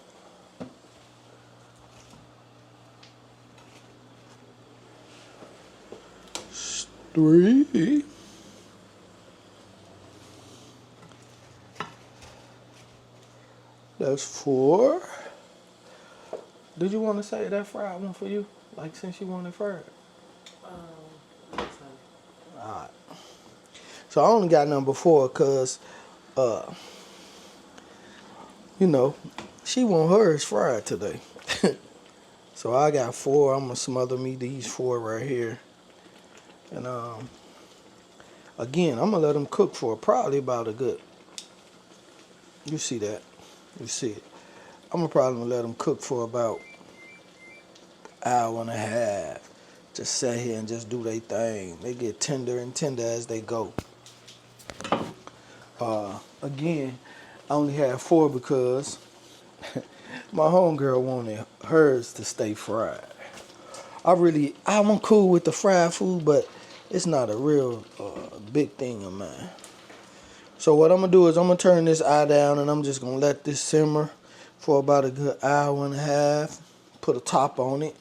Three. That's four. Did you want to say that fried one for you? Like since you wanted fried? That's Alright. So I only got number four because you know, she want hers fried today. So I got 4. I'm gonna smother me these 4 right here. And again, I'm gonna let them cook for probably about a good. You see that? You see it? I'm gonna probably let them cook for about hour and a half. Just sit here and just do their thing. They get tender and tender as they go. Again, I only had 4 because my homegirl wanted hers to stay fried. I'm cool with the fried food, but it's not a real big thing of mine. So what I'm gonna do is I'm gonna turn this eye down and I'm just gonna let this simmer for about a good hour and a half. Put a top on it.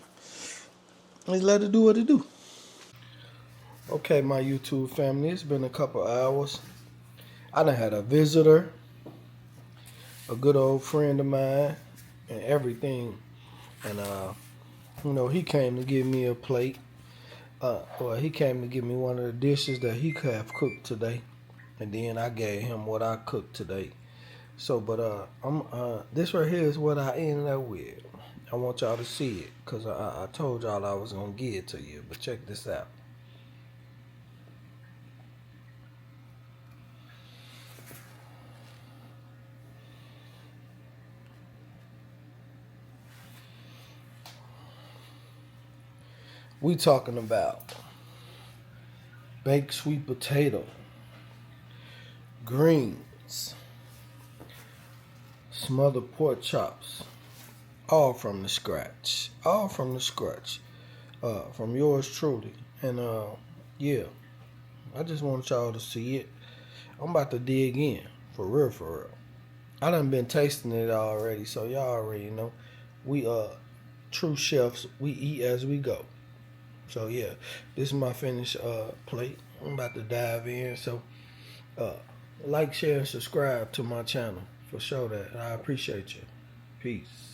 Just let it do what it do. Okay, my YouTube family, it's been a couple hours. I done had a visitor, a good old friend of mine, and everything. And he came to give me a plate. Well, he came to give me one of the dishes that he could have cooked today, and then I gave him what I cooked today. So, but this right here is what I ended up with. I want y'all to see it, cause I told y'all I was gonna give it to you. But check this out. We talking about baked sweet potato, greens, smothered pork chops, all from the scratch. All from the scratch. From yours truly. And yeah, I just want y'all to see it. I'm about to dig in. For real, for real. I done been tasting it already, so y'all already know. We true chefs, we eat as we go. So yeah, this is my finished plate. I'm about to dive in. So uh like, share, and subscribe to my channel. For sure that. I appreciate you. Peace.